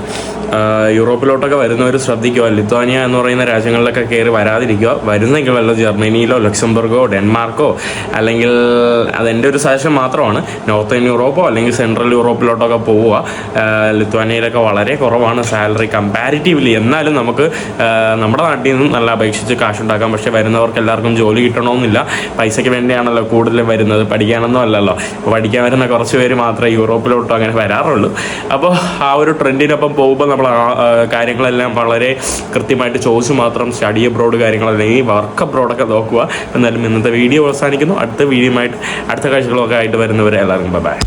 യൂറോപ്പിലോട്ടൊക്കെ വരുന്നവർ ശ്രദ്ധിക്കുക. ലിത്വാനിയ എന്ന് പറയുന്ന രാജ്യങ്ങളിലൊക്കെ കയറി വരാതിരിക്കുക. വരുന്നെങ്കിൽ വല്ല ജർമ്മനിയിലോ ലക്സംബർഗോ ഡെൻമാർക്കോ അല്ലെങ്കിൽ അതെൻ്റെ ഒരു സജഷൻ മാത്രമാണ്. നോർത്തേൺ യൂറോപ്പോ അല്ലെങ്കിൽ സെൻട്രൽ യൂറോപ്പിലോട്ടൊക്കെ പോവുക. ലിത്വാനിയയിലൊക്കെ വളരെ കുറവാണ് സാലറി കമ്പാരിറ്റീവ്ലി. എന്നാലും നമുക്ക് നമ്മുടെ നാട്ടിൽ നിന്നും നല്ല അപേക്ഷിച്ച് കാശുണ്ടാക്കാം. പക്ഷേ വരുന്നവർക്ക് എല്ലാവർക്കും ജോലി കിട്ടണമെന്നില്ല. പൈസയ്ക്ക് വേണ്ടിയാണല്ലോ കൂടുതലും വരുന്നത്, പഠിക്കാനൊന്നും അല്ലല്ലോ. പഠിക്കാൻ വരുന്ന കുറച്ച് പേര് മാത്രമേ യൂറോപ്പിലോട്ടോ അങ്ങനെ വരാറുള്ളൂ. അപ്പോൾ ആ ഒരു ട്രെൻഡിനൊപ്പം പോകുമ്പോൾ നമ്മൾ കാര്യങ്ങളെല്ലാം വളരെ കൃത്യമായിട്ട് ചോദിച്ച് മാത്രം സ്റ്റഡി അബ്രോഡ് കാര്യങ്ങളല്ലെങ്കിൽ വർക്ക് അബ്രോഡൊക്കെ നോക്കുക. എന്നാലും ഇന്നത്തെ വീഡിയോ അവസാനിക്കുന്നു. അടുത്ത വീഡിയോയുമായിട്ട് അടുത്ത കാഴ്ചകളൊക്കെ ആയിട്ട് വരുന്നവരെ എല്ലാവർക്കും ബൈ.